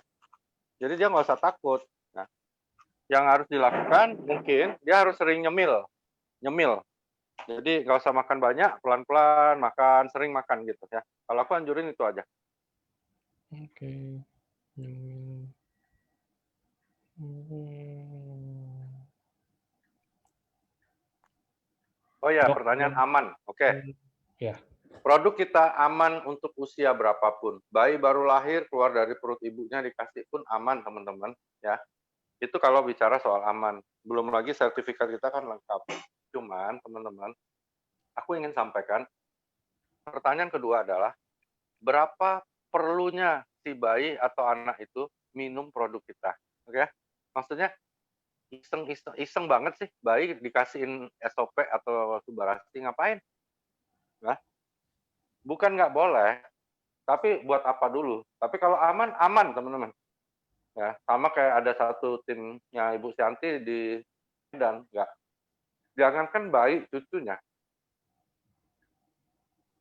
Jadi dia nggak usah takut. Nah, yang harus dilakukan mungkin dia harus sering nyemil, nyemil. Jadi nggak usah makan banyak, pelan-pelan makan, sering makan gitu ya. Kalau aku anjurin itu aja. Oke. Hmm. Oh ya, Dok, pertanyaan aman. Oke. ya. Produk kita aman untuk usia berapapun. Bayi baru lahir keluar dari perut ibunya dikasih pun aman, teman-teman, ya. Itu kalau bicara soal aman. Belum lagi sertifikat kita kan lengkap. Cuman, teman-teman, aku ingin sampaikan, pertanyaan kedua adalah, berapa perlunya si bayi atau anak itu minum produk kita? Oke? Maksudnya, iseng banget sih bayi dikasihin SOP atau subarasi, ngapain? Nah, bukan nggak boleh, tapi buat apa dulu? Tapi kalau aman, aman teman-teman. Ya, sama kayak ada satu timnya Ibu Syanti di Medan, nggak. Jangankan bayi, cucunya.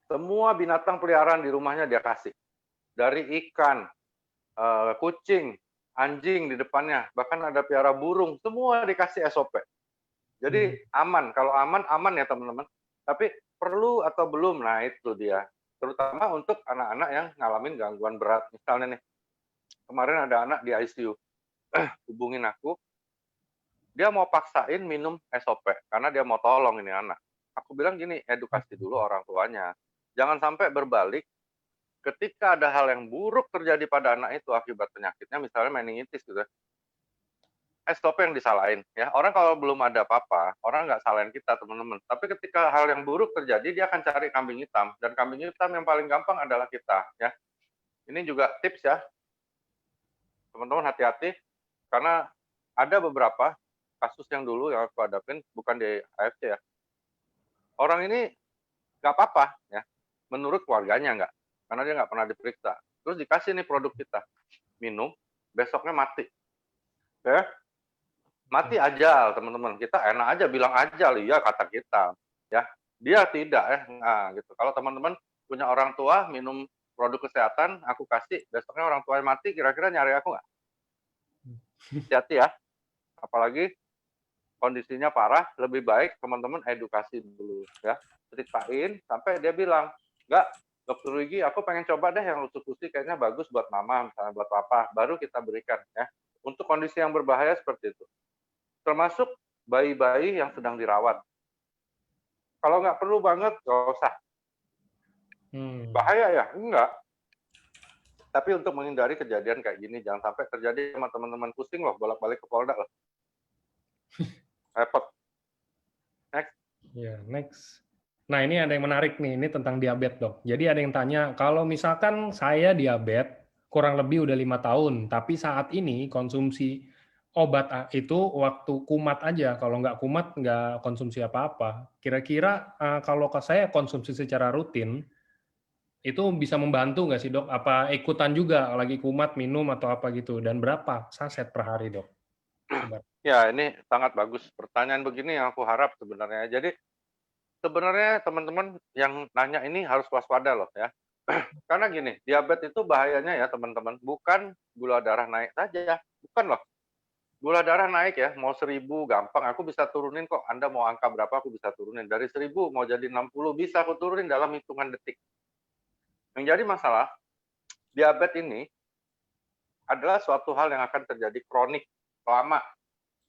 Semua binatang peliharaan di rumahnya dia kasih. Dari ikan, kucing, anjing di depannya, bahkan ada piara burung, semua dikasih SOP. Jadi aman, kalau aman, aman ya teman-teman. Tapi perlu atau belum, nah itu dia. Terutama untuk anak-anak yang ngalamin gangguan berat. Misalnya nih, kemarin ada anak di ICU, hubungin aku, dia mau paksain minum SOP, karena dia mau tolong ini anak. Aku bilang gini, edukasi dulu orang tuanya. Jangan sampai berbalik, ketika ada hal yang buruk terjadi pada anak itu akibat penyakitnya, misalnya meningitis gitu ya, SOP yang disalahin ya. Orang kalau belum ada apa-apa, orang nggak salahin kita teman-teman. Tapi ketika hal yang buruk terjadi, dia akan cari kambing hitam. Dan kambing hitam yang paling gampang adalah kita ya. Ini juga tips ya, teman-teman hati-hati. Karena ada beberapa kasus yang dulu yang aku hadapin, bukan di AFC ya. Orang ini nggak apa-apa ya, menurut keluarganya nggak. Karena dia nggak pernah diperiksa. Terus dikasih nih produk kita, minum, besoknya mati. Ya, mati ajal teman-teman, kita enak aja bilang ajal, iya kata kita ya, dia tidak ya. Nah gitu, kalau teman-teman punya orang tua minum produk kesehatan aku kasih, besoknya orang tua mati, kira-kira nyari aku nggak? Hati-hati ya, apalagi kondisinya parah, lebih baik teman-teman edukasi dulu ya, ceritain sampai dia bilang enggak, dokter Luigi, aku pengen coba deh yang Utsukushi, kayaknya bagus buat mama, misalnya buat papa, baru kita berikan ya. Untuk kondisi yang berbahaya seperti itu. Termasuk bayi-bayi yang sedang dirawat. Kalau nggak perlu banget, nggak usah. Bahaya ya? Enggak. Tapi untuk menghindari kejadian kayak gini, jangan sampai terjadi sama teman-teman, pusing loh, bolak-balik ke Polda loh. Repot. Next. Ya, next. Nah, ini ada yang menarik nih, ini tentang diabetes, Dok. Jadi ada yang tanya, kalau misalkan saya diabetes, kurang lebih udah 5 tahun, tapi saat ini konsumsi obat itu waktu kumat aja, kalau nggak kumat nggak konsumsi apa-apa. Kira-kira kalau saya konsumsi secara rutin, itu bisa membantu nggak sih, Dok? Apa ikutan juga lagi kumat minum atau apa gitu? Dan berapa saset per hari, Dok? Ya, ini sangat bagus. Pertanyaan begini yang aku harap sebenarnya. Jadi, sebenarnya teman-teman yang nanya ini harus waspada loh ya. Karena gini, diabetes itu bahayanya ya teman-teman, bukan gula darah naik saja. Bukan loh. Gula darah naik ya, mau 1000 gampang, aku bisa turunin kok. Anda mau angka berapa, aku bisa turunin. Dari 1000 mau jadi 60, bisa aku turunin dalam hitungan detik. Yang jadi masalah, diabetes ini adalah suatu hal yang akan terjadi kronik, lama.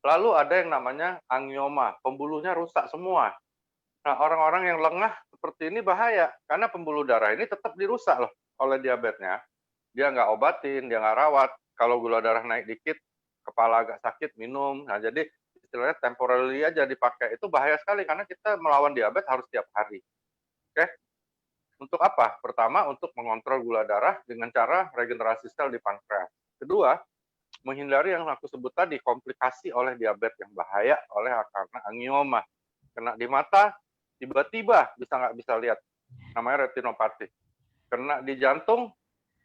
Lalu ada yang namanya angioma, pembuluhnya rusak semua. Nah, orang-orang yang lengah seperti ini bahaya, karena pembuluh darah ini tetap dirusak loh oleh diabetesnya. Dia nggak obatin, dia nggak rawat. Kalau gula darah naik dikit, kepala agak sakit, minum. Nah, jadi istilahnya temporary aja dipakai. Itu bahaya sekali, karena kita melawan diabetes harus tiap hari. Oke? Untuk apa? Pertama, untuk mengontrol gula darah dengan cara regenerasi sel di pankreas. Kedua, menghindari yang aku sebut tadi, komplikasi oleh diabetes yang bahaya karena angioma. Kena di mata, tiba-tiba nggak bisa lihat. Namanya retinopati. Kena di jantung,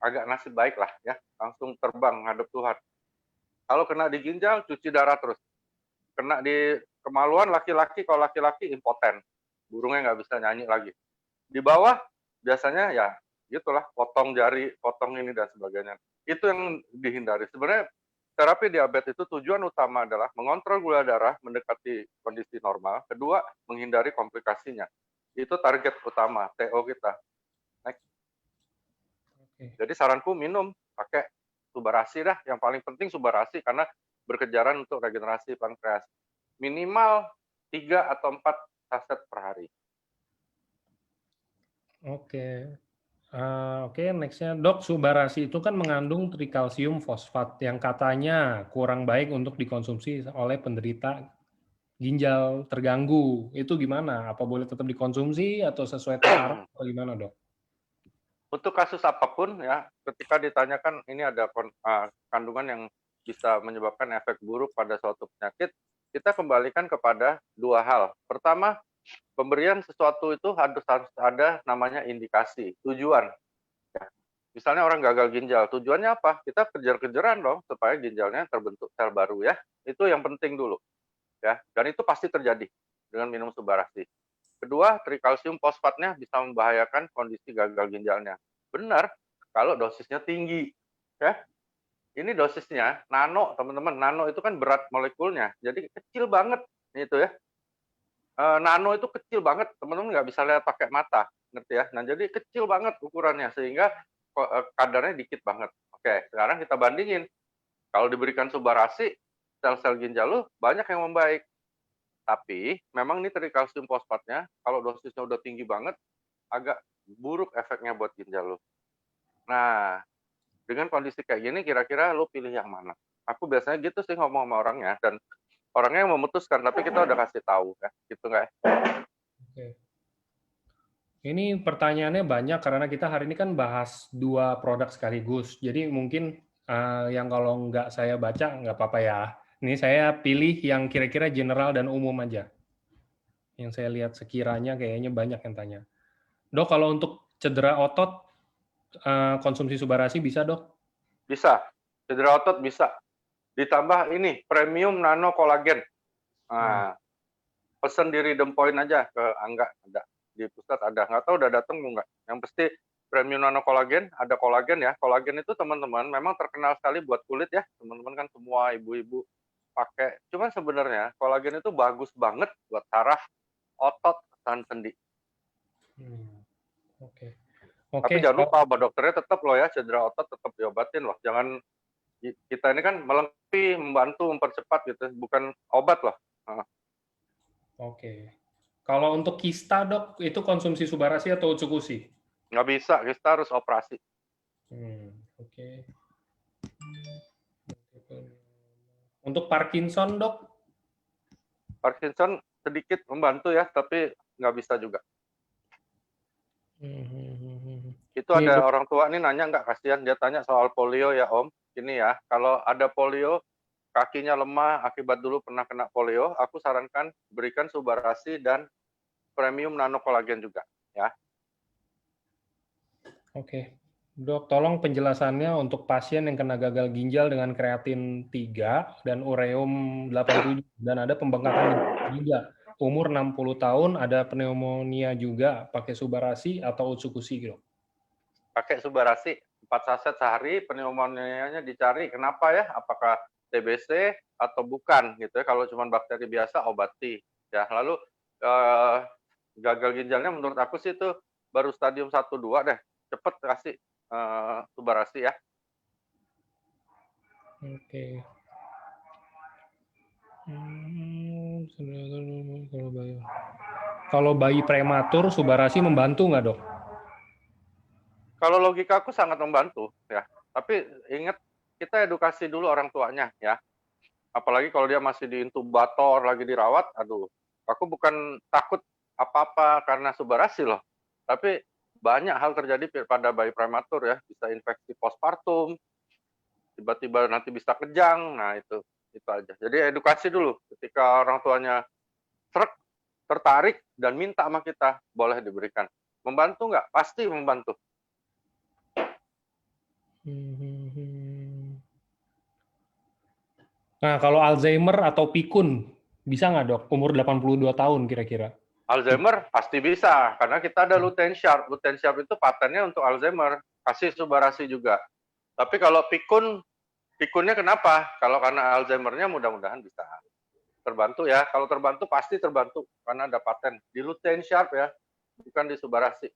agak nasib baik lah ya. Langsung terbang menghadap Tuhan. Kalau kena di ginjal, cuci darah terus. Kena di kemaluan, laki-laki, kalau laki-laki impoten. Burungnya nggak bisa nyanyi lagi. Di bawah, biasanya ya gitulah, potong jari, potong ini dan sebagainya. Itu yang dihindari. Sebenarnya terapi diabetes itu tujuan utama adalah mengontrol gula darah mendekati kondisi normal. Kedua, menghindari komplikasinya. Itu target utama TO kita. Next. Jadi saranku minum pakai subarasi dah. Yang paling penting subarasi karena berkejaran untuk regenerasi pankreas. Minimal 3 atau 4 saset per hari. Oke. Oke, next-nya. Dok, subarasi itu kan mengandung trikalsium fosfat yang katanya kurang baik untuk dikonsumsi oleh penderita ginjal terganggu. Itu gimana? Apa boleh tetap dikonsumsi atau sesuai takaran atau gimana, Dok? Untuk kasus apapun ya, ketika ditanyakan ini ada kandungan yang bisa menyebabkan efek buruk pada suatu penyakit, kita kembalikan kepada dua hal. Pertama, pemberian sesuatu itu harus ada namanya indikasi, tujuan. Ya. Misalnya orang gagal ginjal, tujuannya apa? Kita kejar-kejaran dong supaya ginjalnya terbentuk sel baru ya. Itu yang penting dulu. Ya, dan itu pasti terjadi dengan minum subarasi. Kedua, trikalsium fosfatnya bisa membahayakan kondisi gagal ginjalnya. Benar, kalau dosisnya tinggi. Ya, ini dosisnya nano, teman-teman. Nano itu kan berat molekulnya, jadi kecil banget itu ya. Nano itu kecil banget, teman-teman nggak bisa lihat pakai mata, ngerti ya? Nah, jadi kecil banget ukurannya sehingga kadarnya dikit banget. Oke, sekarang kita bandingin. Kalau diberikan subarasi, sel-sel ginjal lu banyak yang membaik. Tapi memang ini trikalsium fosfatnya kalau dosisnya udah tinggi banget agak buruk efeknya buat ginjal lo. Nah, dengan kondisi kayak gini kira-kira lo pilih yang mana? Aku biasanya gitu sih ngomong sama orangnya dan orangnya yang memutuskan tapi kita udah kasih tahu ya, gitu nggak? Oke. Ini pertanyaannya banyak karena kita hari ini kan bahas 2 produk sekaligus. Jadi mungkin yang kalau nggak saya baca nggak apa-apa ya. Ini saya pilih yang kira-kira general dan umum aja. Yang saya lihat sekiranya kayaknya banyak yang tanya. Dok, kalau untuk cedera otot, konsumsi subarasi bisa, Dok? Bisa, cedera otot bisa. Ditambah ini premium nano kolagen. Nah, pesen di Rhythm Point aja ke Angga, ada di pusat ada. Nggak tahu udah datang nggak. Yang pasti premium nano kolagen, ada kolagen ya. Kolagen itu teman-teman memang terkenal sekali buat kulit ya. Teman-teman kan semua ibu-ibu pakai. Cuman sebenarnya kolagen itu bagus banget buat saraf, otot, dan sendi. Oke. Tapi Oke, jangan lupa obat dokternya tetap loh ya, cedera otot tetap diobatin loh. Jangan, kita ini kan melengkapi, membantu, mempercepat gitu, bukan obat loh. oke. Kalau untuk kista dok, itu konsumsi Subarasi atau Utsukushi? Nggak bisa, kita harus operasi. Oke. Untuk Parkinson dok? Parkinson sedikit membantu ya, tapi nggak bisa juga. Itu Nih ada dok, orang tua nih nanya, nggak kasihan, dia tanya soal polio ya Om. Ini ya, kalau ada polio, kakinya lemah akibat dulu pernah kena polio, aku sarankan berikan Subarasi dan premium nano kolagen juga ya. oke. Dok, tolong penjelasannya untuk pasien yang kena gagal ginjal dengan kreatin 3 dan ureum 87 dan ada pembengkakan juga. Umur 60 tahun, ada pneumonia juga, pakai Subarasi atau Utsukushi, dok? Pakai Subarasi 4 saset sehari, pneumonianya dicari kenapa ya, apakah TBC atau bukan gitu ya. Kalau cuma bakteri biasa obati ya. Lalu gagal ginjalnya menurut aku sih itu baru stadium 1-2 deh. Cepet kasih Subarasi ya. Oke. Kalau bayi prematur, Subarasi membantu nggak dok? Kalau logika aku sangat membantu ya. Tapi ingat, kita edukasi dulu orang tuanya ya. Apalagi kalau dia masih di intubator, lagi dirawat, aduh. Aku bukan takut apa-apa karena Subarasi loh. Tapi banyak hal terjadi pada bayi prematur ya. Bisa infeksi postpartum, tiba-tiba nanti bisa kejang. Nah itu aja. Jadi edukasi dulu. Ketika orang tuanya tertarik dan minta sama kita, boleh diberikan. Membantu nggak? Pasti membantu. Nah, kalau Alzheimer atau pikun, bisa nggak dok? Umur 82 tahun kira-kira. Alzheimer pasti bisa, karena kita ada Lutein Sharp. Lutein Sharp itu patennya untuk Alzheimer. Kasih Subarasi juga. Tapi kalau pikunnya kenapa? Kalau karena Alzheimer-nya mudah-mudahan bisa terbantu ya. Kalau terbantu pasti terbantu, karena ada paten. Di Lutein Sharp ya, bukan di Subarasi.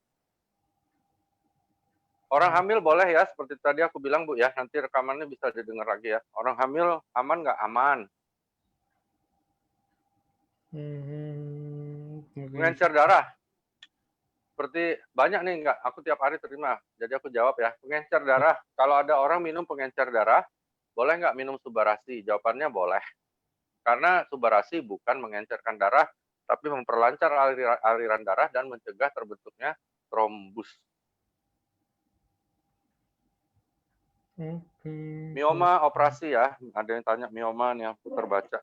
Orang hamil boleh ya, seperti tadi aku bilang Bu ya, nanti rekamannya bisa didengar lagi ya. Orang hamil aman nggak? Aman. Pengencer darah. Seperti banyak nih, nggak, aku tiap hari terima. Jadi aku jawab ya, pengencer darah. Kalau ada orang minum pengencer darah, boleh nggak minum Subarasi? Jawabannya boleh. Karena Subarasi bukan mengencerkan darah, tapi memperlancar aliran darah dan mencegah terbentuknya trombus. Mioma operasi ya, ada yang tanya mioma nih, aku terbaca.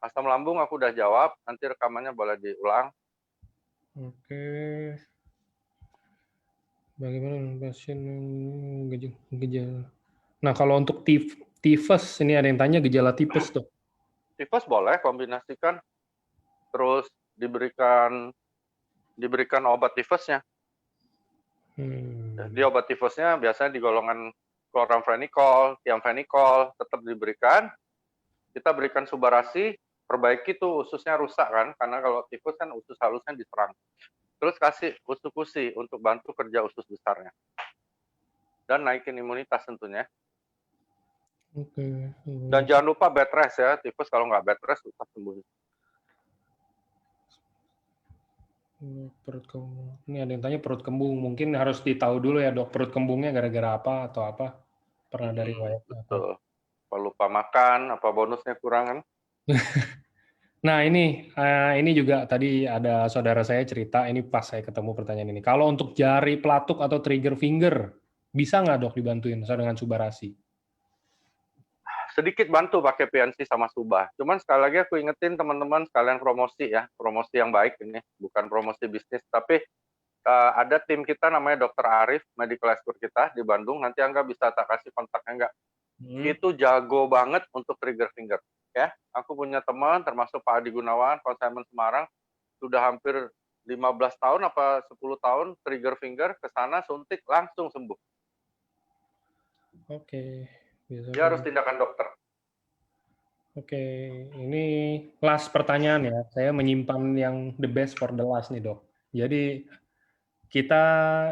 Asam lambung aku udah jawab, nanti rekamannya boleh diulang. Oke. Bagaimana pasien gejala? Nah, kalau untuk tifus, ini ada yang tanya gejala tipes tuh. Tifus boleh kombinasikan, terus diberikan obat tifusnya. Di obat tifusnya biasanya di golongan chloramphenicol, thiamphenicol, tetap diberikan. Kita berikan Subarasi, perbaiki tuh ususnya rusak kan, karena kalau tifus kan usus halusnya diserang. Terus kasih Utsukushi untuk bantu kerja usus besarnya. Dan naikin imunitas tentunya. Dan jangan lupa bed rest ya, tifus kalau nggak bed rest susah sembuh. Perut kembung. Ini ada yang tanya perut kembung. Mungkin harus ditahu dulu ya dok, perut kembungnya gara-gara apa atau apa? Pernah dari riwayat apa? Betul. Kalau lupa makan, apa bonusnya kurang kan? Nah ini juga tadi ada saudara saya cerita, ini pas saya ketemu pertanyaan ini. Kalau untuk jari pelatuk atau trigger finger, bisa nggak dok dibantuin dengan Subarasi? Sedikit bantu pakai PNC sama Subah. Cuman sekali lagi aku ingetin teman-teman sekalian promosi ya, promosi yang baik ini, bukan promosi bisnis. Tapi ada tim kita namanya Dr. Arif, medical expert kita di Bandung. Nanti Angga bisa tak kasih kontaknya enggak? Itu jago banget untuk trigger finger. Ya, aku punya teman termasuk Pak Adi Gunawan, konsumen Semarang, sudah hampir 15 tahun apa 10 tahun trigger finger, ke sana suntik langsung sembuh. Oke. Dia harus tindakan dokter. Oke, ini last pertanyaan ya. Saya menyimpan yang the best for the last nih dok. Jadi Kita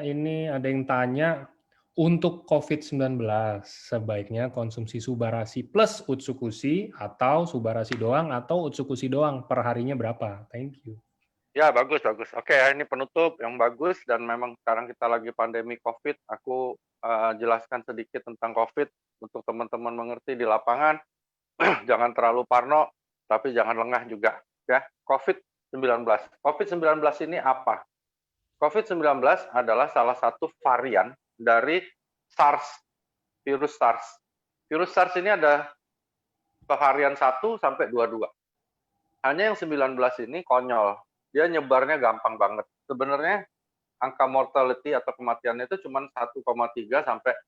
ini ada yang tanya, untuk COVID-19 sebaiknya konsumsi Subarasi plus Utsukushi atau Subarasi doang atau Utsukushi doang, per harinya berapa? Thank you. Ya, bagus, bagus. Oke, ya, ini penutup yang bagus dan memang sekarang kita lagi pandemi COVID. Aku jelaskan sedikit tentang COVID untuk teman-teman mengerti di lapangan. Jangan terlalu parno, tapi jangan lengah juga. Ya, COVID-19. COVID-19 ini apa? COVID-19 adalah salah satu varian dari SARS, virus SARS. Virus SARS ini ada varian 1 sampai 22. Hanya yang 19 ini konyol. Dia nyebarnya gampang banget. Sebenarnya angka mortality atau kematiannya itu cuma 1,3 sampai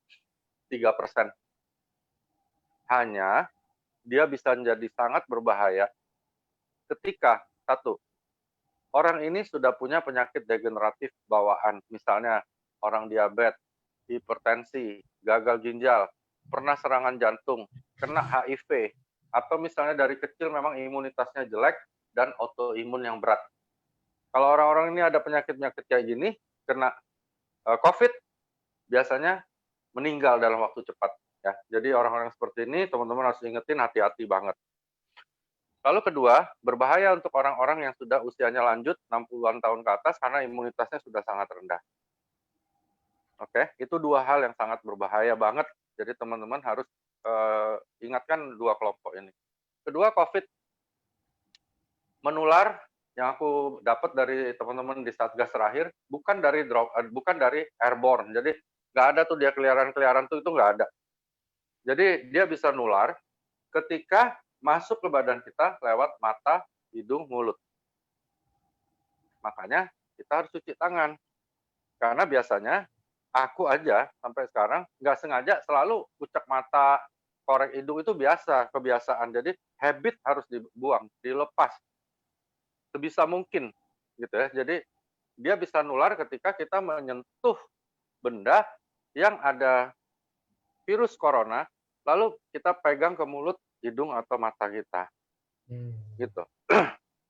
3%. Hanya dia bisa menjadi sangat berbahaya ketika satu, orang ini sudah punya penyakit degeneratif bawaan, misalnya orang diabetes, hipertensi, gagal ginjal, pernah serangan jantung, kena HIV, atau misalnya dari kecil memang imunitasnya jelek dan autoimun yang berat. Kalau orang-orang ini ada penyakit-penyakit kayak gini, kena COVID, biasanya meninggal dalam waktu cepat. Ya, jadi orang-orang seperti ini, teman-teman harus ingetin hati-hati banget. Lalu kedua, berbahaya untuk orang-orang yang sudah usianya lanjut 60-an tahun ke atas karena imunitasnya sudah sangat rendah. Oke, itu dua hal yang sangat berbahaya banget. Jadi teman-teman harus ingatkan dua kelompok ini. Kedua, COVID menular yang aku dapat dari teman-teman di Satgas terakhir bukan dari airborne. Jadi nggak ada tuh dia keliaran tuh, itu nggak ada. Jadi dia bisa nular ketika masuk ke badan kita lewat mata, hidung, mulut. Makanya kita harus cuci tangan. Karena biasanya aku aja sampai sekarang nggak sengaja selalu kucek mata, korek hidung itu biasa, kebiasaan. Jadi habit harus dibuang, dilepas sebisa mungkin gitu ya. Jadi dia bisa nular ketika kita menyentuh benda yang ada virus corona, lalu kita pegang ke mulut, hidung atau mata kita. Gitu.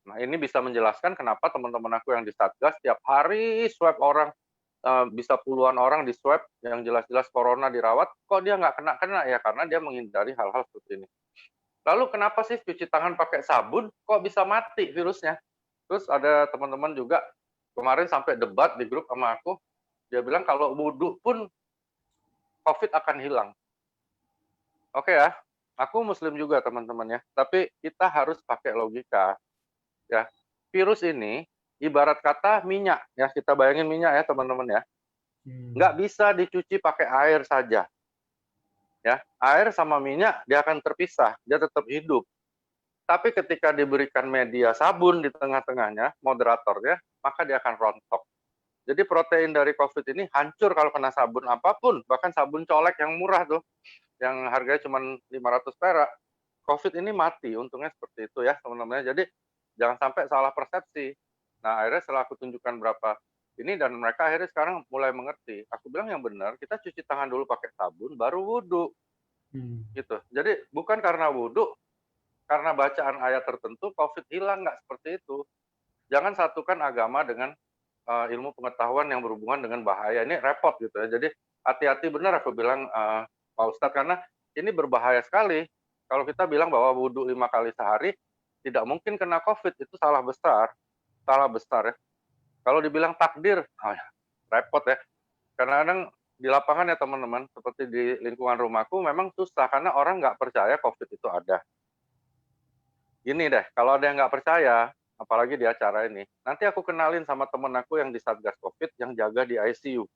Nah, ini bisa menjelaskan kenapa teman-teman aku yang di Satgas tiap hari swab orang, bisa puluhan orang di swab yang jelas-jelas corona dirawat, kok dia nggak kena-kena ya, karena dia menghindari hal-hal seperti ini. Lalu kenapa sih cuci tangan pakai sabun kok bisa mati virusnya? Terus ada teman-teman juga kemarin sampai debat di grup sama aku, dia bilang kalau wudhu pun COVID akan hilang. Oke ya, aku muslim juga teman-teman ya, tapi kita harus pakai logika. Ya, virus ini ibarat kata minyak, ya kita bayangin minyak ya teman-teman ya. Nggak bisa dicuci pakai air saja. Ya, air sama minyak dia akan terpisah, dia tetap hidup. Tapi ketika diberikan media sabun di tengah-tengahnya, moderatornya, maka dia akan rontok. Jadi protein dari COVID ini hancur kalau kena sabun apapun, bahkan sabun colek yang murah tuh, yang harganya cuma 500 perak. COVID ini mati, untungnya seperti itu ya teman-teman. Jadi jangan sampai salah persepsi. Nah akhirnya setelah aku tunjukkan berapa ini dan mereka akhirnya sekarang mulai mengerti. Aku bilang yang benar, kita cuci tangan dulu pakai sabun, baru wudhu. Gitu. Jadi bukan karena wudhu, karena bacaan ayat tertentu, COVID hilang, nggak seperti itu. Jangan satukan agama dengan ilmu pengetahuan yang berhubungan dengan bahaya. Ini repot gitu ya. Jadi hati-hati benar aku bilang Pak Ustadz, karena ini berbahaya sekali. Kalau kita bilang bahwa wudhu 5 kali sehari, tidak mungkin kena COVID, itu salah besar. Salah besar ya. Kalau dibilang takdir, repot ya. Kadang-kadang di lapangan ya teman-teman, seperti di lingkungan rumahku, memang susah karena orang nggak percaya COVID itu ada. Gini deh, kalau ada yang nggak percaya, apalagi di acara ini, nanti aku kenalin sama temen aku yang di Satgas COVID yang jaga di ICU.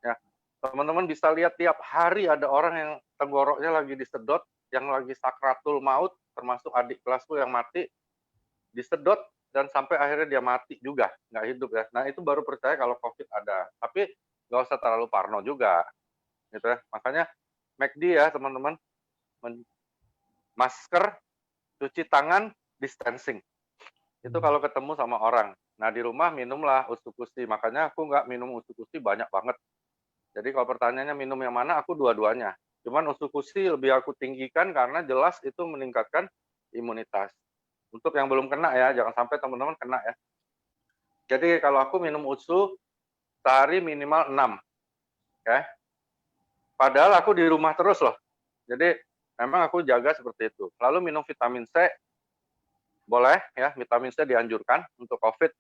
Ya, teman-teman bisa lihat tiap hari ada orang yang tenggoroknya lagi disedot, yang lagi sakratul maut, termasuk adik kelasku yang mati, disedot dan sampai akhirnya dia mati juga, nggak hidup ya. Nah itu baru percaya kalau COVID ada. Tapi nggak usah terlalu parno juga, gitu ya. Makanya McD ya teman-teman, masker, cuci tangan, distancing. Itu kalau ketemu sama orang. Nah di rumah minumlah Utsukushi. Makanya aku nggak minum Utsukushi banyak banget. Jadi kalau pertanyaannya minum yang mana, aku dua-duanya. Cuman Utsukushi lebih aku tinggikan karena jelas itu meningkatkan imunitas. Untuk yang belum kena ya, jangan sampai teman-teman kena ya. Jadi kalau aku minum Utsu, sehari minimal 6. Ya. Padahal aku di rumah terus loh. Jadi memang aku jaga seperti itu. Lalu minum vitamin C, boleh ya, vitamin C dianjurkan untuk COVID.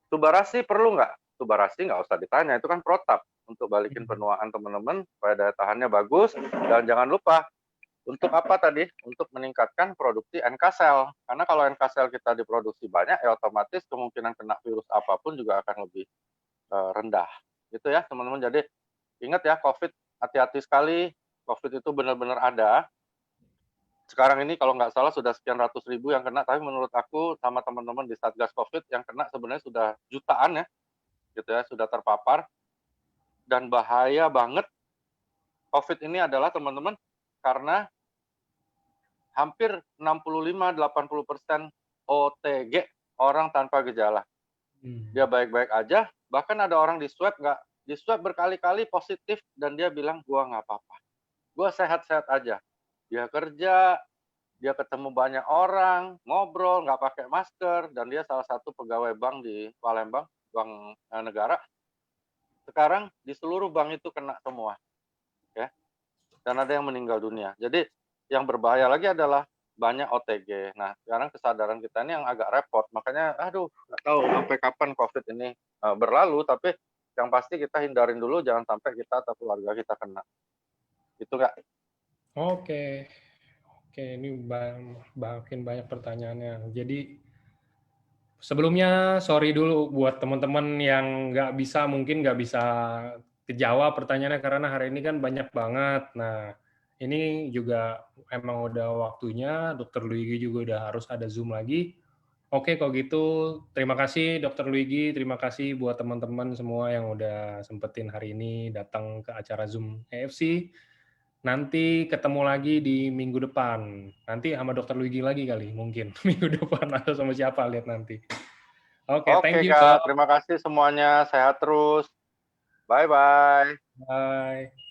Subarasi perlu nggak? Subarasi nggak usah ditanya, itu kan protap untuk balikin penuaan teman-teman supaya daya tahannya bagus. Dan jangan lupa, untuk apa tadi? Untuk meningkatkan produksi NK sel. Karena kalau NK sel kita diproduksi banyak, ya otomatis kemungkinan kena virus apapun juga akan lebih rendah. Gitu ya teman-teman. Jadi ingat ya, COVID, hati-hati sekali. COVID itu benar-benar ada. Sekarang ini kalau nggak salah sudah sekian ratus ribu yang kena, tapi menurut aku sama teman-teman di Satgas COVID yang kena sebenarnya sudah jutaan ya, gitu ya, sudah terpapar. Dan bahaya banget COVID ini adalah teman-teman, karena hampir 65-80% OTG, orang tanpa gejala. Dia baik-baik aja, bahkan ada orang di swab berkali-kali positif dan dia bilang gua nggak apa-apa, gua sehat-sehat aja. Dia kerja, dia ketemu banyak orang, ngobrol, nggak pakai masker, dan dia salah satu pegawai bank di Palembang, bank negara. Sekarang di seluruh bank itu kena semua, ya. Dan ada yang meninggal dunia. Jadi yang berbahaya lagi adalah banyak OTG. Nah, sekarang kesadaran kita ini yang agak repot. Makanya, aduh, nggak tahu sampai kapan COVID ini berlalu. Tapi yang pasti kita hindarin dulu, jangan sampai kita atau keluarga kita kena. Itu nggak? Oke, ini makin banyak pertanyaannya. Jadi sebelumnya sorry dulu buat teman-teman yang mungkin nggak bisa kejawab pertanyaannya karena hari ini kan banyak banget. Nah, ini juga emang udah waktunya, Dr. Luigi juga udah harus ada Zoom lagi. Oke, kalau gitu terima kasih Dr. Luigi, terima kasih buat teman-teman semua yang udah sempetin hari ini datang ke acara Zoom EFC. Nanti ketemu lagi di minggu depan. Nanti sama Dr. Luigi lagi kali mungkin minggu depan atau sama siapa lihat nanti. Oke, thank you Kak, Kak. terima kasih semuanya. Sehat terus. Bye-bye. Bye.